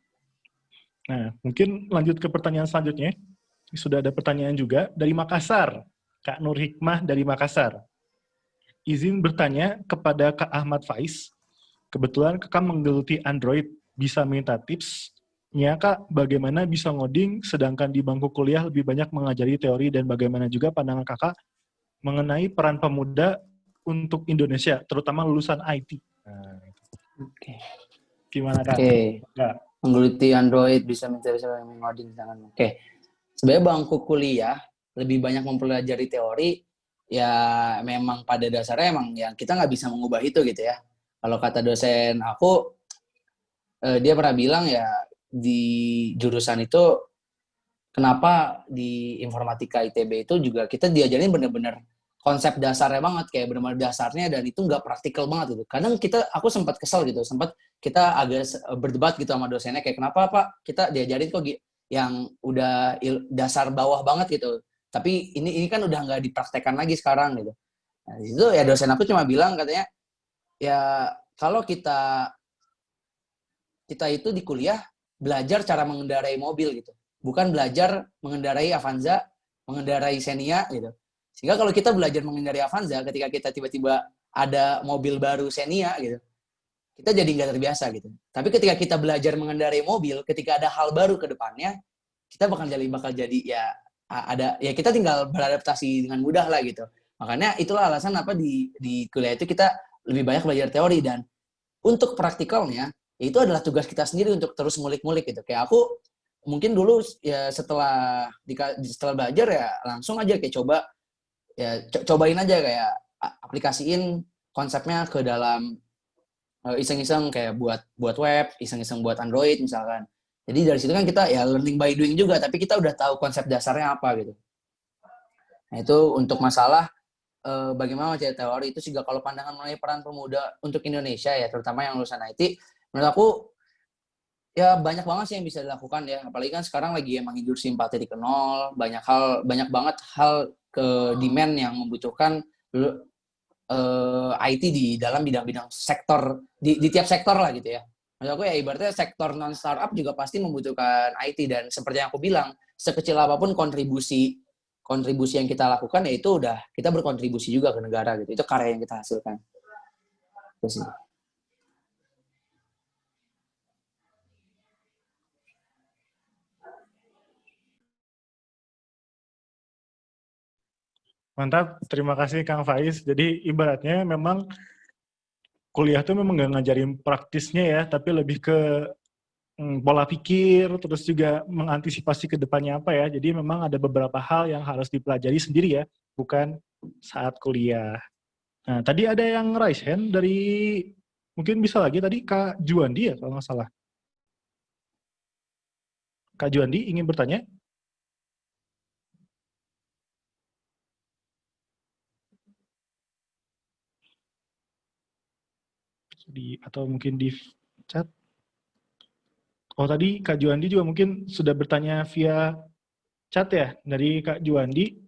Nah, mungkin lanjut ke pertanyaan selanjutnya. Sudah ada pertanyaan juga dari Makassar. Kak Nur Hikmah dari Makassar. Izin bertanya kepada Kak Ahmad Faiz. Kebetulan Kakak menggeluti Android, bisa minta tipsnya Kak, bagaimana bisa ngoding sedangkan di bangku kuliah lebih banyak mengajari teori, dan bagaimana juga pandangan Kakak mengenai peran pemuda untuk Indonesia, terutama lulusan IT. Nah, Oke. gimana Kak? Oke. Nggak. Menggeluti Android bisa mencari siapa yang mengoding tangan. Oke. Sebenarnya bangku kuliah lebih banyak mempelajari teori, ya memang pada dasarnya emang ya kita nggak bisa mengubah itu gitu ya. Kalau kata dosen aku, dia pernah bilang ya di jurusan itu kenapa di informatika ITB itu juga kita diajarin bener-bener konsep dasarnya banget, kayak bener-bener dasarnya, dan itu nggak praktikal banget gitu. Kadang aku sempat kesel gitu, sempat kita agak berdebat gitu sama dosennya, kayak kenapa Pak kita diajarin kok yang udah dasar bawah banget gitu. Tapi ini kan udah nggak dipraktekkan lagi sekarang gitu. Nah, itu ya dosen aku cuma bilang katanya, ya kalau kita itu di kuliah belajar cara mengendarai mobil gitu. Bukan belajar mengendarai Avanza, mengendarai Xenia gitu. Sehingga kalau kita belajar mengendarai Avanza, ketika kita tiba-tiba ada mobil baru Xenia gitu, kita jadi nggak terbiasa gitu. Tapi ketika kita belajar mengendarai mobil, ketika ada hal baru ke depannya, kita bakal jadi ya ada ya kita tinggal beradaptasi dengan mudah lah gitu. Makanya itulah alasan apa di kuliah itu kita lebih banyak belajar teori, dan untuk praktikalnya itu adalah tugas kita sendiri untuk terus ngulik-ngulik gitu. Kayak aku mungkin dulu ya setelah belajar ya langsung aja kayak cobain aja, kayak aplikasiin konsepnya ke dalam iseng-iseng, kayak buat web, iseng-iseng buat Android misalkan. Jadi dari situ kan kita ya learning by doing juga, tapi kita udah tahu konsep dasarnya apa gitu. Nah itu untuk masalah bagaimana mencari teori itu juga. Kalau pandangan mengenai peran pemuda untuk Indonesia ya, terutama yang lulusan IT, menurut aku ya banyak banget sih yang bisa dilakukan ya. Apalagi kan sekarang lagi emang industri 4.0, banyak banget hal ke demand yang membutuhkan IT di dalam bidang-bidang sektor di tiap sektor lah gitu ya. Menurut aku ya ibaratnya sektor non startup juga pasti membutuhkan IT, dan seperti yang aku bilang, sekecil apapun kontribusi yang kita lakukan ya itu udah kita berkontribusi juga ke negara gitu. Itu karya yang kita hasilkan. Itu sih. Mantap, terima kasih Kang Faiz. Jadi ibaratnya memang kuliah tuh memang nggak ngajarin praktisnya ya, tapi lebih ke pola pikir, terus juga mengantisipasi ke depannya apa ya. Jadi memang ada beberapa hal yang harus dipelajari sendiri ya, bukan saat kuliah. Nah, tadi ada yang raise hand dari, mungkin bisa lagi tadi Kak Juandi ya kalau nggak salah. Kak Juandi ingin bertanya? Atau mungkin di chat. Oh tadi Kak Juandi juga mungkin sudah bertanya via chat ya, dari Kak Juandi.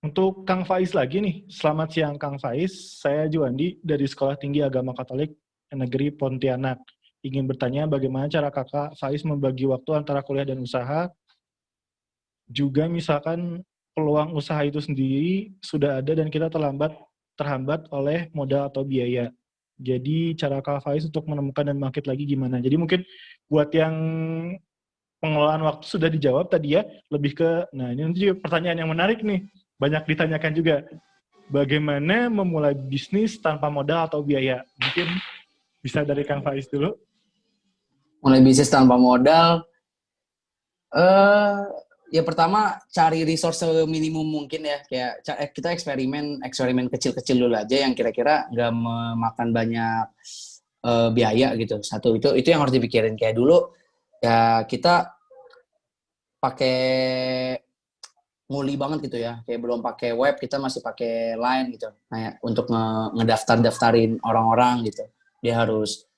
Untuk Kang Faiz lagi nih, selamat siang Kang Faiz, saya Juandi dari Sekolah Tinggi Agama Katolik Negeri Pontianak. Ingin bertanya bagaimana cara Kakak Faiz membagi waktu antara kuliah dan usaha, juga misalkan peluang usaha itu sendiri sudah ada dan kita terhambat oleh modal atau biaya. Jadi cara Kak Faiz untuk menemukan dan bangkit lagi gimana? Jadi mungkin buat yang pengelolaan waktu sudah dijawab tadi ya, lebih ke, nah ini juga pertanyaan yang menarik nih, banyak ditanyakan juga. Bagaimana memulai bisnis tanpa modal atau biaya? Mungkin bisa dari Kang Faiz dulu. Mulai bisnis tanpa modal, ya pertama cari resource minimum mungkin ya, kayak kita eksperimen kecil-kecil dulu aja yang kira-kira nggak memakan banyak biaya gitu. Satu itu yang harus dipikirin. Kayak dulu ya kita pakai nguli banget gitu ya, kayak belum pakai web, kita masih pakai line gitu. Nah ya, untuk ngedaftarin orang-orang gitu, dia harus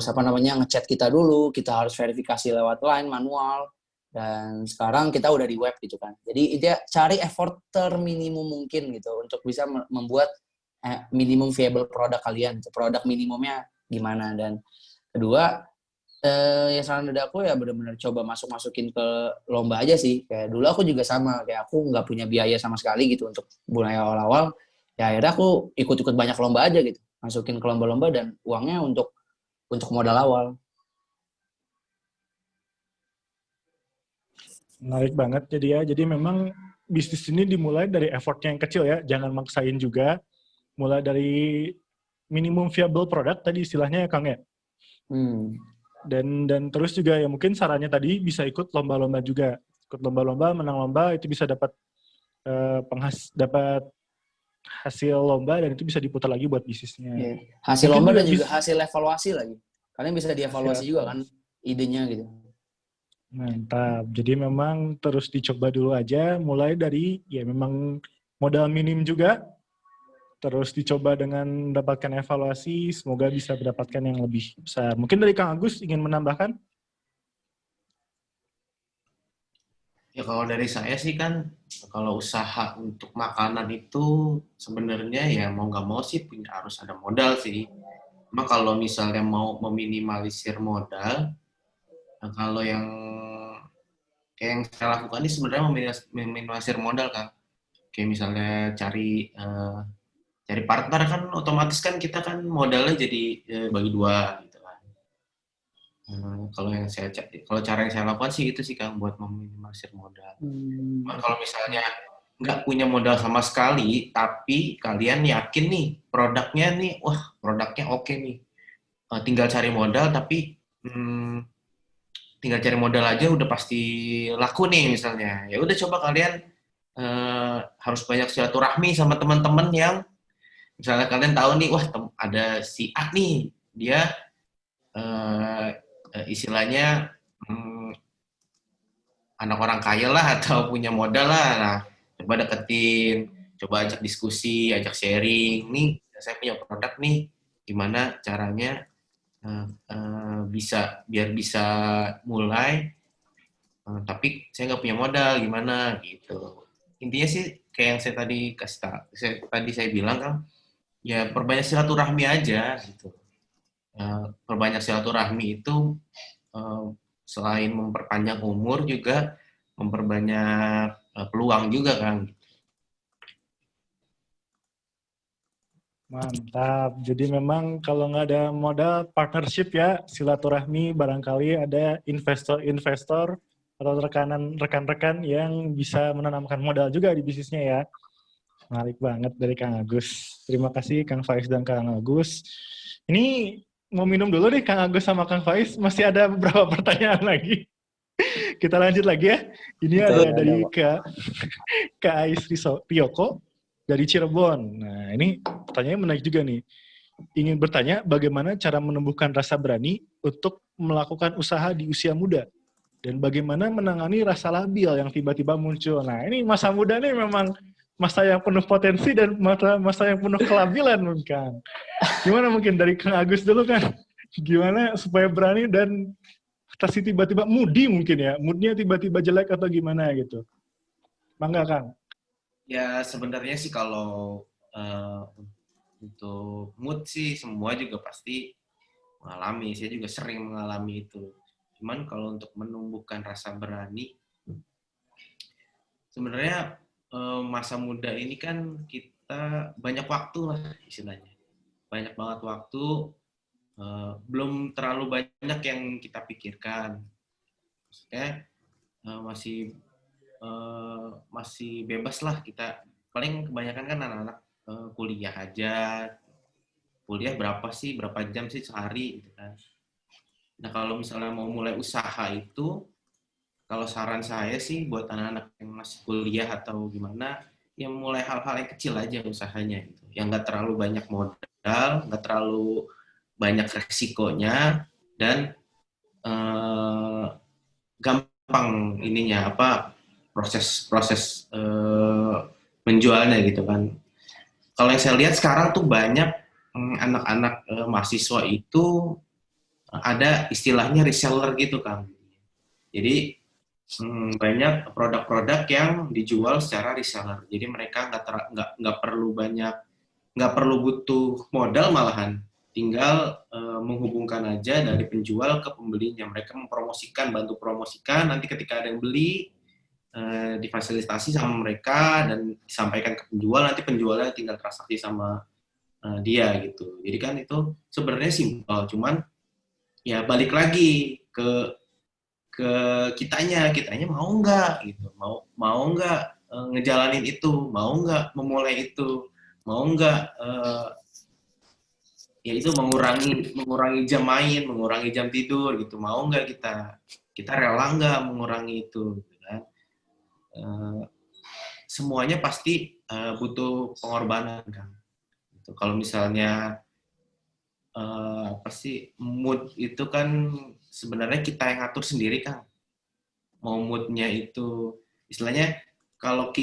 apa namanya ngechat kita dulu, kita harus verifikasi lewat line manual, dan sekarang kita udah di web gitu kan. Jadi dia cari effort terminimum mungkin gitu untuk bisa membuat minimum viable produk kalian gitu. Produk minimumnya gimana. Dan kedua, ya saran dari aku ya benar-benar coba masukin ke lomba aja sih. Kayak dulu aku juga sama, kayak aku nggak punya biaya sama sekali gitu untuk mulai awal-awal. Ya akhirnya aku ikut-ikut banyak lomba aja gitu, masukin ke lomba-lomba, dan uangnya untuk modal awal. Menarik banget jadi ya. Jadi memang bisnis ini dimulai dari effort-nya yang kecil ya, jangan maksain juga. Mulai dari minimum viable product tadi istilahnya ya Kang ya. Hmm. Dan terus juga ya mungkin sarannya tadi bisa ikut lomba-lomba juga. Ikut lomba-lomba, menang lomba itu bisa dapat dapat hasil lomba dan itu bisa diputar lagi buat bisnisnya. Yeah. Hasil Mungkin lomba dan juga juga hasil evaluasi lagi. Kalian bisa dievaluasi juga kan idenya gitu. Mantap. Jadi memang terus dicoba dulu aja, mulai dari ya memang modal minim juga, terus dicoba dengan mendapatkan evaluasi, semoga bisa mendapatkan yang lebih besar. Mungkin dari Kang Agus ingin menambahkan? Ya kalau dari saya sih kan, kalau usaha untuk makanan itu sebenarnya ya mau nggak mau sih harus ada modal sih. Cuma kalau misalnya mau meminimalisir modal, nah kalau yang kayak yang saya lakukan ini sebenarnya meminimalisir modal kan. Kayak misalnya cari partner kan otomatis kan kita kan modalnya jadi bagi dua gitu kan. Kalau cara yang saya lakukan sih itu sih Kang buat meminimalisir modal. Kalau misalnya nggak punya modal sama sekali, tapi kalian yakin nih produknya oke nih, tinggal cari modal tapi tinggal cari modal aja udah pasti laku nih misalnya. Ya udah coba kalian harus banyak silaturahmi sama teman-teman yang misalnya kalian tahu nih, ada si A nih, dia istilahnya anak orang kaya lah atau punya modal lah. Nah, coba deketin, coba ajak diskusi, ajak sharing. Nih, saya punya produk nih, gimana caranya biar bisa mulai, tapi saya nggak punya modal, gimana gitu. Intinya sih kayak yang saya tadi saya bilang kan, ya perbanyak silaturahmi aja gitu. Perbanyak silaturahmi itu selain memperpanjang umur juga memperbanyak peluang juga kan. Mantap. Jadi memang kalau nggak ada modal partnership ya, silaturahmi barangkali ada investor-investor atau rekan-rekan yang bisa menanamkan modal juga di bisnisnya ya. Menarik banget dari Kang Agus. Terima kasih Kang Faiz dan Kang Agus. Ini mau minum dulu nih Kang Agus sama Kang Faiz. Masih ada beberapa pertanyaan lagi. Kita lanjut lagi ya. Ini ada dari Kak Ais Riyoko dari Cirebon. Nah, ini pertanyaannya menarik juga nih. Ingin bertanya bagaimana cara menumbuhkan rasa berani untuk melakukan usaha di usia muda? Dan bagaimana menangani rasa labil yang tiba-tiba muncul? Nah, ini masa muda nih memang masa yang penuh potensi dan masa yang penuh kelabilan mungkin. Gimana mungkin dari Kang Agus dulu kan? Gimana supaya berani dan pasti tiba-tiba moody mungkin ya? Moodnya tiba-tiba jelek atau gimana gitu? Mangga Kang. Ya sebenarnya sih kalau untuk mood sih semua juga pasti mengalami. Saya juga sering mengalami itu. Cuman kalau untuk menumbuhkan rasa berani, sebenarnya masa muda ini kan kita banyak waktu lah istilahnya. Banyak banget waktu, belum terlalu banyak yang kita pikirkan. Maksudnya masih bebas lah kita. Paling kebanyakan kan anak-anak kuliah aja. Kuliah berapa jam sih sehari gitu kan. Nah kalau misalnya mau mulai usaha itu, kalau saran saya sih buat anak-anak yang masih kuliah atau gimana, ya mulai hal-hal yang kecil aja usahanya gitu. Yang nggak terlalu banyak modal, nggak terlalu banyak resikonya, dan gampang ininya proses menjualnya gitu kan. Kalau yang saya lihat sekarang tuh banyak anak-anak mahasiswa itu ada istilahnya reseller gitu kan. Jadi banyak produk-produk yang dijual secara reseller. Jadi mereka nggak perlu butuh modal, malahan tinggal menghubungkan aja dari penjual ke pembelinya. Mereka bantu promosikan, nanti ketika ada yang beli difasilitasi sama mereka dan disampaikan ke penjual, nanti penjualnya tinggal transaksi sama dia gitu. Jadi kan itu sebenarnya simpel, cuman ya balik lagi ke kitanya mau nggak gitu, mau nggak ngejalanin itu, mau nggak memulai itu, mau nggak ya itu mengurangi jam main, mengurangi jam tidur gitu, mau nggak kita rela nggak mengurangi itu, gitu kan? Eh, Semuanya pasti butuh pengorbanan kan. Gitu. Kalau misalnya apa sih mood itu kan sebenarnya kita yang ngatur sendiri kan. Mau moodnya itu istilahnya kalau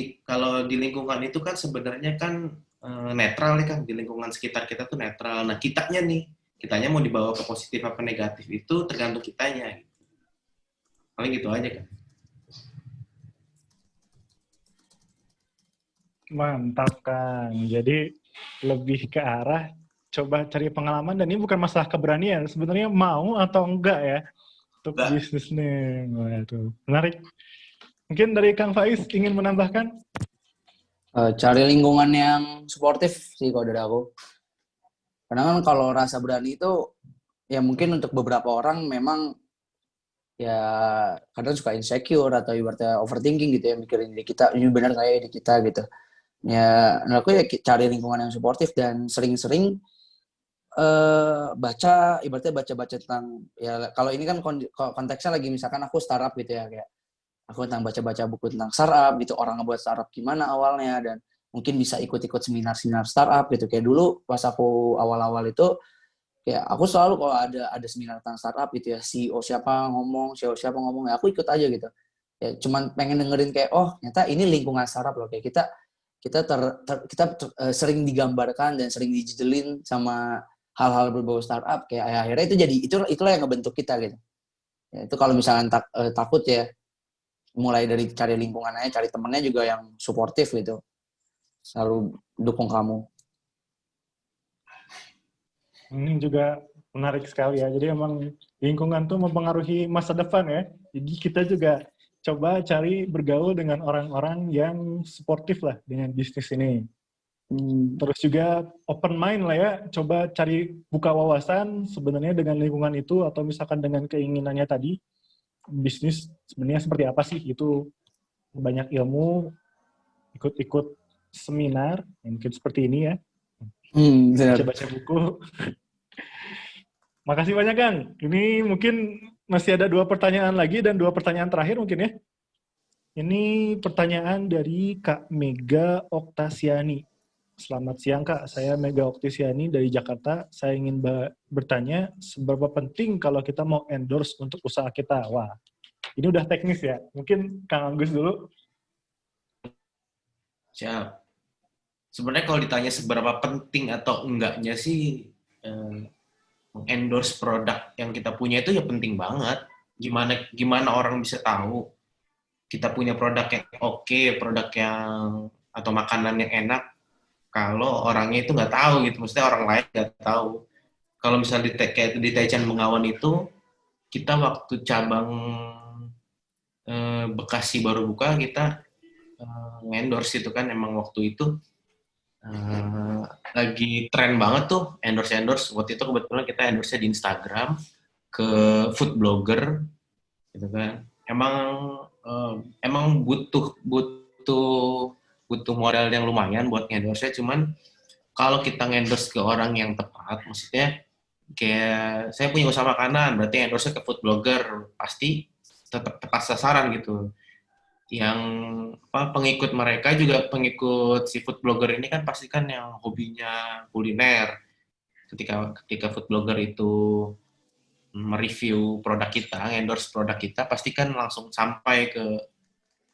di lingkungan itu kan sebenarnya kan netral ya kan, di lingkungan sekitar kita tuh netral. Nah kitanya mau dibawa ke positif apa negatif itu tergantung kitanya. Paling gitu aja kan. Mantap, Kang. Jadi lebih ke arah coba cari pengalaman, dan ini bukan masalah keberanian, sebenarnya mau atau enggak ya untuk Enggak. bisnis nih. Waduh, menarik. Mungkin dari Kang Faiz ingin menambahkan? Cari lingkungan yang suportif sih kalau dari aku. Karena kan kalau rasa berani itu ya mungkin untuk beberapa orang memang ya kadang suka insecure atau ibaratnya overthinking gitu ya, mikirin diri kita ini benar nggak ya di kita gitu. Ya menurut aku ya cari lingkungan yang suportif dan sering-sering baca, ibaratnya baca-baca tentang ya kalau ini kan konteksnya lagi misalkan aku startup gitu ya, kayak aku tentang baca-baca buku tentang startup gitu, orang ngebuat startup gimana awalnya, dan mungkin bisa ikut-ikut seminar-seminar startup gitu. Kayak dulu pas aku awal-awal itu kayak aku selalu kalau ada seminar tentang startup gitu ya, CEO siapa ngomong ya aku ikut aja gitu. Ya cuman pengen dengerin kayak oh ternyata ini lingkungan startup loh, kayak kita sering digambarkan dan sering dijejelin sama hal-hal berbau startup, kayak akhirnya itu jadi itulah yang ngebentuk kita gitu. Ya, itu kalau misalnya takut ya, mulai dari cari lingkungannya, cari temennya juga yang suportif gitu, selalu dukung kamu. Ini juga menarik sekali ya. Jadi emang lingkungan tuh mempengaruhi masa depan ya. Jadi kita juga coba cari bergaul dengan orang-orang yang suportif lah dengan bisnis ini. Terus juga open mind lah ya, coba cari buka wawasan sebenarnya dengan lingkungan itu, atau misalkan dengan keinginannya tadi, bisnis sebenarnya seperti apa sih, itu banyak ilmu, ikut-ikut seminar, mungkin seperti ini ya, Benar. baca-baca buku. Makasih banyak Kang, ini mungkin masih ada 2 pertanyaan lagi dan 2 pertanyaan terakhir mungkin ya. Ini pertanyaan dari Kak Mega Oktasiani. Selamat siang Kak, saya Mega Oktasiani dari Jakarta. Saya ingin bertanya, seberapa penting kalau kita mau endorse untuk usaha kita? Wah, ini udah teknis ya. Mungkin Kang Agus dulu. Siap. Sebenarnya kalau ditanya seberapa penting atau enggaknya sih endorse produk yang kita punya itu ya penting banget. Gimana orang bisa tahu kita punya produk yang oke, produk yang atau makanan yang enak kalau orangnya itu nggak tahu gitu, maksudnya orang lain nggak tahu. Kalau misalnya kayak di Taichan Bengawan itu, kita waktu cabang Bekasi baru buka, kita endorse itu kan, emang waktu itu lagi tren banget tuh endorse. Waktu itu kebetulan kita endorse di Instagram ke food blogger gitu kan. Emang butuh modal yang lumayan buat endorse, cuman kalau kita endorse ke orang yang tepat, maksudnya kayak saya punya usaha makanan, berarti endorse ke food blogger pasti tetap tepat sasaran gitu. Yang pengikut mereka juga pengikut si food blogger ini kan pasti kan yang hobinya kuliner. Ketika food blogger itu mereview produk kita, endorse produk kita, pasti kan langsung sampai ke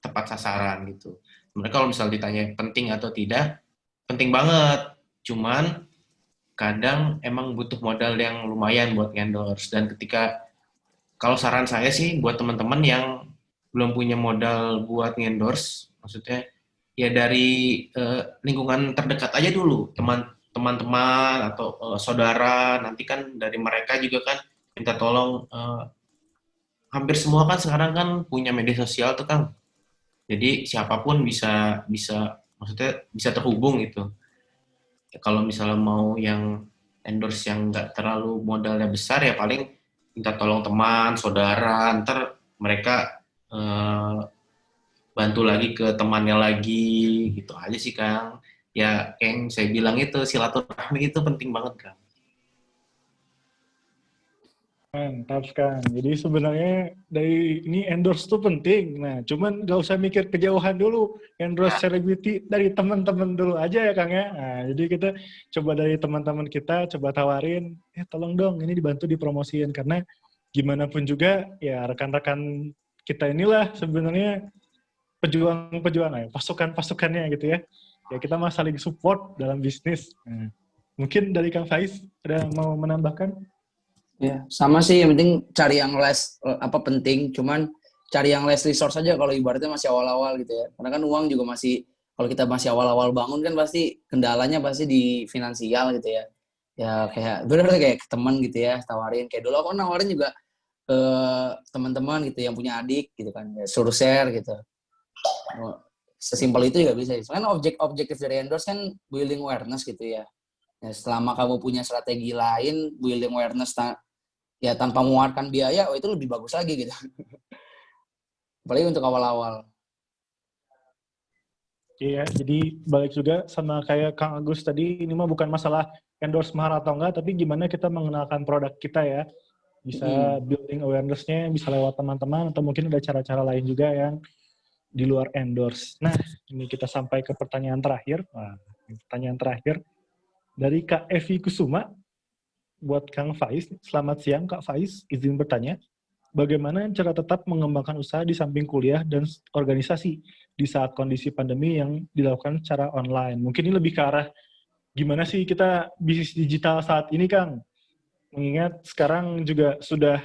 tepat sasaran gitu. Sebenarnya kalau misal ditanya penting atau tidak, penting banget. Cuman kadang emang butuh modal yang lumayan buat endorse. Dan kalau saran saya sih buat teman-teman yang belum punya modal buat endorse, maksudnya ya dari lingkungan terdekat aja dulu, teman-teman atau saudara, nanti kan dari mereka juga kan minta tolong. Hampir semua kan sekarang kan punya media sosial tuh Kang. Jadi siapapun bisa bisa maksudnya bisa terhubung gitu. Ya, kalau misalnya mau yang endorse yang nggak terlalu modalnya besar, ya paling minta tolong teman, saudara, ntar mereka bantu lagi ke temannya lagi, gitu aja sih Kang. Ya, yang saya bilang itu silaturahmi itu penting banget Kang. Mantap kan. Jadi sebenarnya dari ini endorse tuh penting. Nah, cuman gak usah mikir kejauhan dulu. Endorse celebrity dari teman-teman dulu aja ya Kang ya. Nah, jadi kita coba dari teman-teman kita, coba tawarin, tolong dong ini dibantu dipromosiin. Karena gimana pun juga ya rekan-rekan kita inilah sebenarnya pejuang-pejuang ya, pasukan-pasukannya gitu ya. Ya kita mah saling support dalam bisnis. Nah, mungkin dari Kang Faiz ada mau menambahkan? Ya, sama sih, yang penting cari yang less apa penting, cuman cari yang less resource aja kalau ibaratnya masih awal-awal gitu ya. Karena kan uang juga masih, kalau kita masih awal-awal bangun kan pasti kendalanya pasti di finansial gitu ya. Ya kayak bener kayak ke teman gitu ya, tawarin. Kayak dulu aku nawarin juga ke teman-teman gitu yang punya adik gitu kan, ya, suruh share gitu. Oh, sesimpel itu juga bisa. Kan objektif dari endorse kan building awareness gitu ya. Ya, selama kamu punya strategi lain, building awareness ya tanpa mengeluarkan biaya, oh itu lebih bagus lagi gitu. Apalagi untuk awal-awal. Iya, jadi balik juga sama kayak Kang Agus tadi, ini mah bukan masalah endorse mahal atau enggak, tapi gimana kita mengenalkan produk kita ya. Bisa building awareness-nya, bisa lewat teman-teman, atau mungkin ada cara-cara lain juga yang di luar endorse. Nah, ini kita sampai ke pertanyaan terakhir. Nah, pertanyaan terakhir dari Kak Evi Kusuma buat Kang Faiz. Selamat siang Kak Faiz, izin bertanya. Bagaimana cara tetap mengembangkan usaha di samping kuliah dan organisasi di saat kondisi pandemi yang dilakukan secara online? Mungkin ini lebih ke arah gimana sih kita bisnis digital saat ini, Kang? Mengingat sekarang juga sudah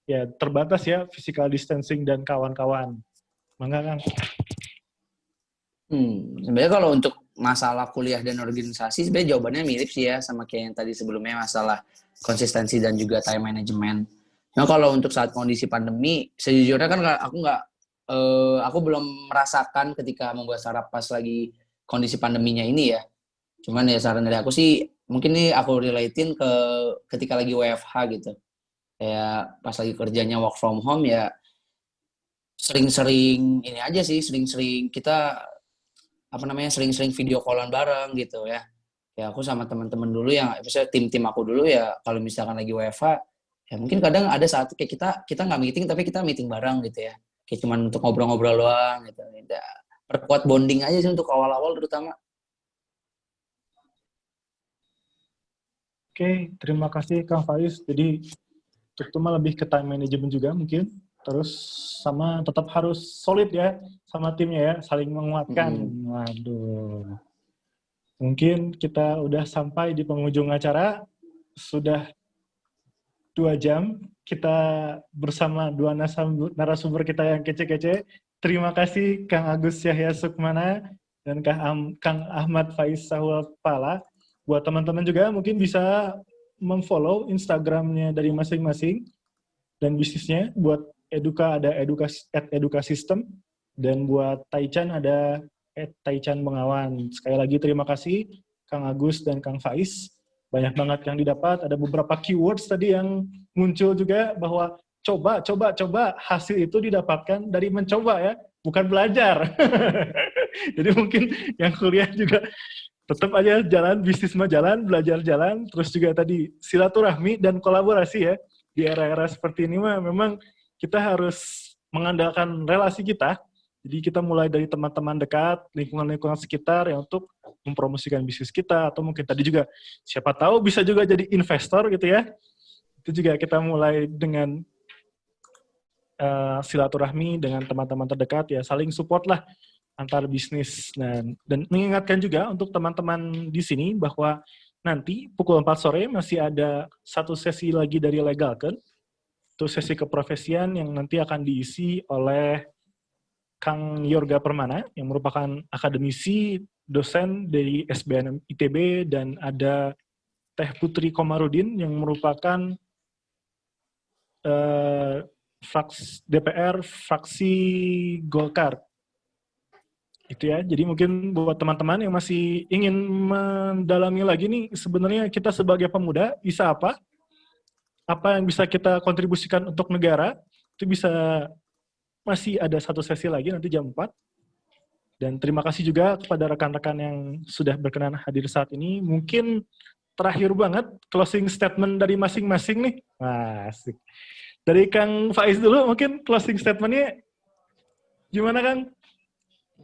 ya terbatas ya physical distancing dan kawan-kawan. Mangga, Kang. Sebenarnya kalau untuk masalah kuliah dan organisasi, sebenarnya jawabannya mirip sih ya sama kayak yang tadi sebelumnya, masalah konsistensi dan juga time management. Nah kalau untuk saat kondisi pandemi, sejujurnya kan aku belum merasakan ketika membuat startup pas lagi kondisi pandeminya ini ya. Cuman ya saran dari aku sih, mungkin nih aku relatein ke ketika lagi WFH gitu. Kayak pas lagi kerjanya work from home ya, sering-sering ini aja sih, sering-sering kita sering-sering video callan bareng gitu ya. Ya aku sama teman-teman dulu yang misalnya tim-tim aku dulu ya, kalau misalkan lagi WFH ya mungkin kadang ada saat kayak kita nggak meeting tapi kita meeting bareng gitu ya. Kayak cuman untuk ngobrol-ngobrol doang gitu. Ya, perkuat bonding aja sih untuk awal-awal terutama. Oke, terima kasih Kang Faiz. Jadi itu mah lebih ke time management juga mungkin. Terus sama tetap harus solid ya sama timnya ya, saling menguatkan. Waduh. Mungkin kita udah sampai di penghujung acara. Sudah 2 jam kita bersama dua narasumber kita yang kece-kece. Terima kasih Kang Agus Yahya Sukmana dan Kang Ahmad Faiz Sahul Pala. Buat teman-teman juga mungkin bisa memfollow Instagramnya dari masing-masing dan bisnisnya. Buat Eduka ada @edukasystem dan buat Taichan ada @taichan Bengawan. Sekali lagi terima kasih Kang Agus dan Kang Faiz. Banyak banget yang didapat, ada beberapa keywords tadi yang muncul juga bahwa coba, hasil itu didapatkan dari mencoba ya, bukan belajar. Jadi mungkin yang kuliah juga tetap aja jalan, bisnis mah jalan, belajar jalan, terus juga tadi silaturahmi dan kolaborasi ya. Di era-era seperti ini mah memang kita harus mengandalkan relasi kita. Jadi kita mulai dari teman-teman dekat, lingkungan-lingkungan sekitar yang untuk mempromosikan bisnis kita, atau mungkin tadi juga siapa tahu bisa juga jadi investor gitu ya. Itu juga kita mulai dengan silaturahmi dengan teman-teman terdekat ya, saling support lah antar bisnis. Dan mengingatkan juga untuk teman-teman di sini bahwa nanti pukul 4 sore masih ada satu sesi lagi dari Legalken. Itu sesi keprofesian yang nanti akan diisi oleh Kang Yorga Permana yang merupakan akademisi, dosen dari SBM ITB, dan ada Teh Putri Komarudin yang merupakan DPR fraksi Golkar. Itu ya. Jadi mungkin buat teman-teman yang masih ingin mendalami lagi nih, sebenarnya kita sebagai pemuda bisa apa? Apa yang bisa kita kontribusikan untuk negara? Itu bisa masih ada satu sesi lagi nanti jam 4. Dan terima kasih juga kepada rekan-rekan yang sudah berkenan hadir saat ini. Mungkin terakhir banget, closing statement dari masing-masing nih. Wah, asik. Dari Kang Faiz dulu, mungkin closing statement-nya gimana, Kang?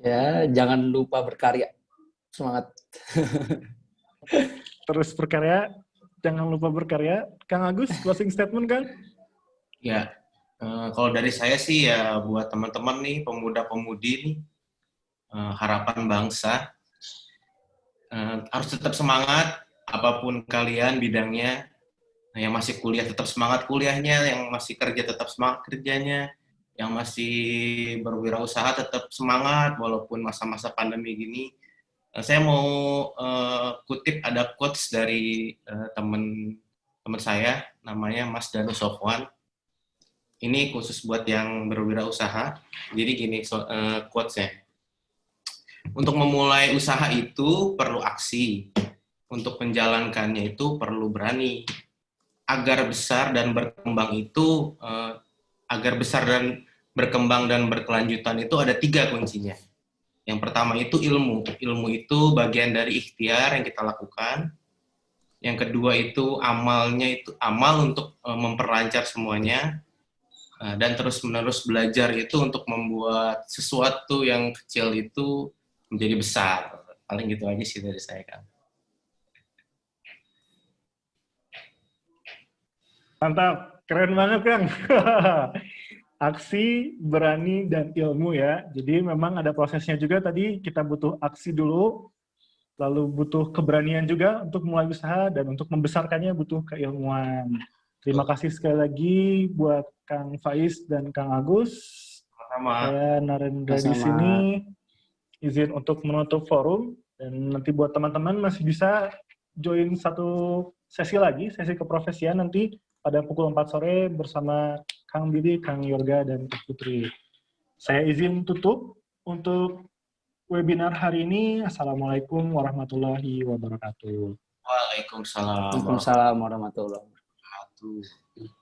Ya, jangan lupa berkarya. Semangat. Terus berkarya, jangan lupa berkarya. Kang Agus, closing statement, Kang? Ya, kalau dari saya sih ya buat teman-teman nih, pemuda-pemudi nih, harapan bangsa, harus tetap semangat, apapun kalian bidangnya. Yang masih kuliah tetap semangat kuliahnya, yang masih kerja tetap semangat kerjanya, yang masih berwirausaha tetap semangat walaupun masa-masa pandemi gini. Saya mau kutip ada quotes dari teman saya, namanya Mas Danu Sofwan. Ini khusus buat yang berwirausaha. Jadi gini quotes-nya. Untuk memulai usaha itu perlu aksi. Untuk menjalankannya itu perlu berani. Agar besar dan berkembang itu, agar besar dan berkembang dan berkelanjutan itu ada 3 kuncinya. Yang pertama itu ilmu. Ilmu itu bagian dari ikhtiar yang kita lakukan. Yang kedua itu amalnya, itu amal untuk memperlancar semuanya. Dan terus-menerus belajar itu untuk membuat sesuatu yang kecil itu menjadi besar. Paling gitu aja sih dari saya, Kang. Mantap, keren banget, Kang. Aksi, berani, dan ilmu ya. Jadi memang ada prosesnya juga tadi, kita butuh aksi dulu, lalu butuh keberanian juga untuk mulai usaha, dan untuk membesarkannya butuh keilmuan. Terima kasih sekali lagi buat Kang Faiz dan Kang Agus. Sama. Saya Narendra di sini, izin untuk menutup forum, dan nanti buat teman-teman masih bisa join satu sesi lagi, sesi keprofesian nanti pada pukul 4 sore bersama Kang Bidi, Kang Yorga, dan Kak Putri. Saya izin tutup untuk webinar hari ini. Assalamualaikum warahmatullahi wabarakatuh. Waalaikumsalam Waalaikumsalam warahmatullahi wabarakatuh.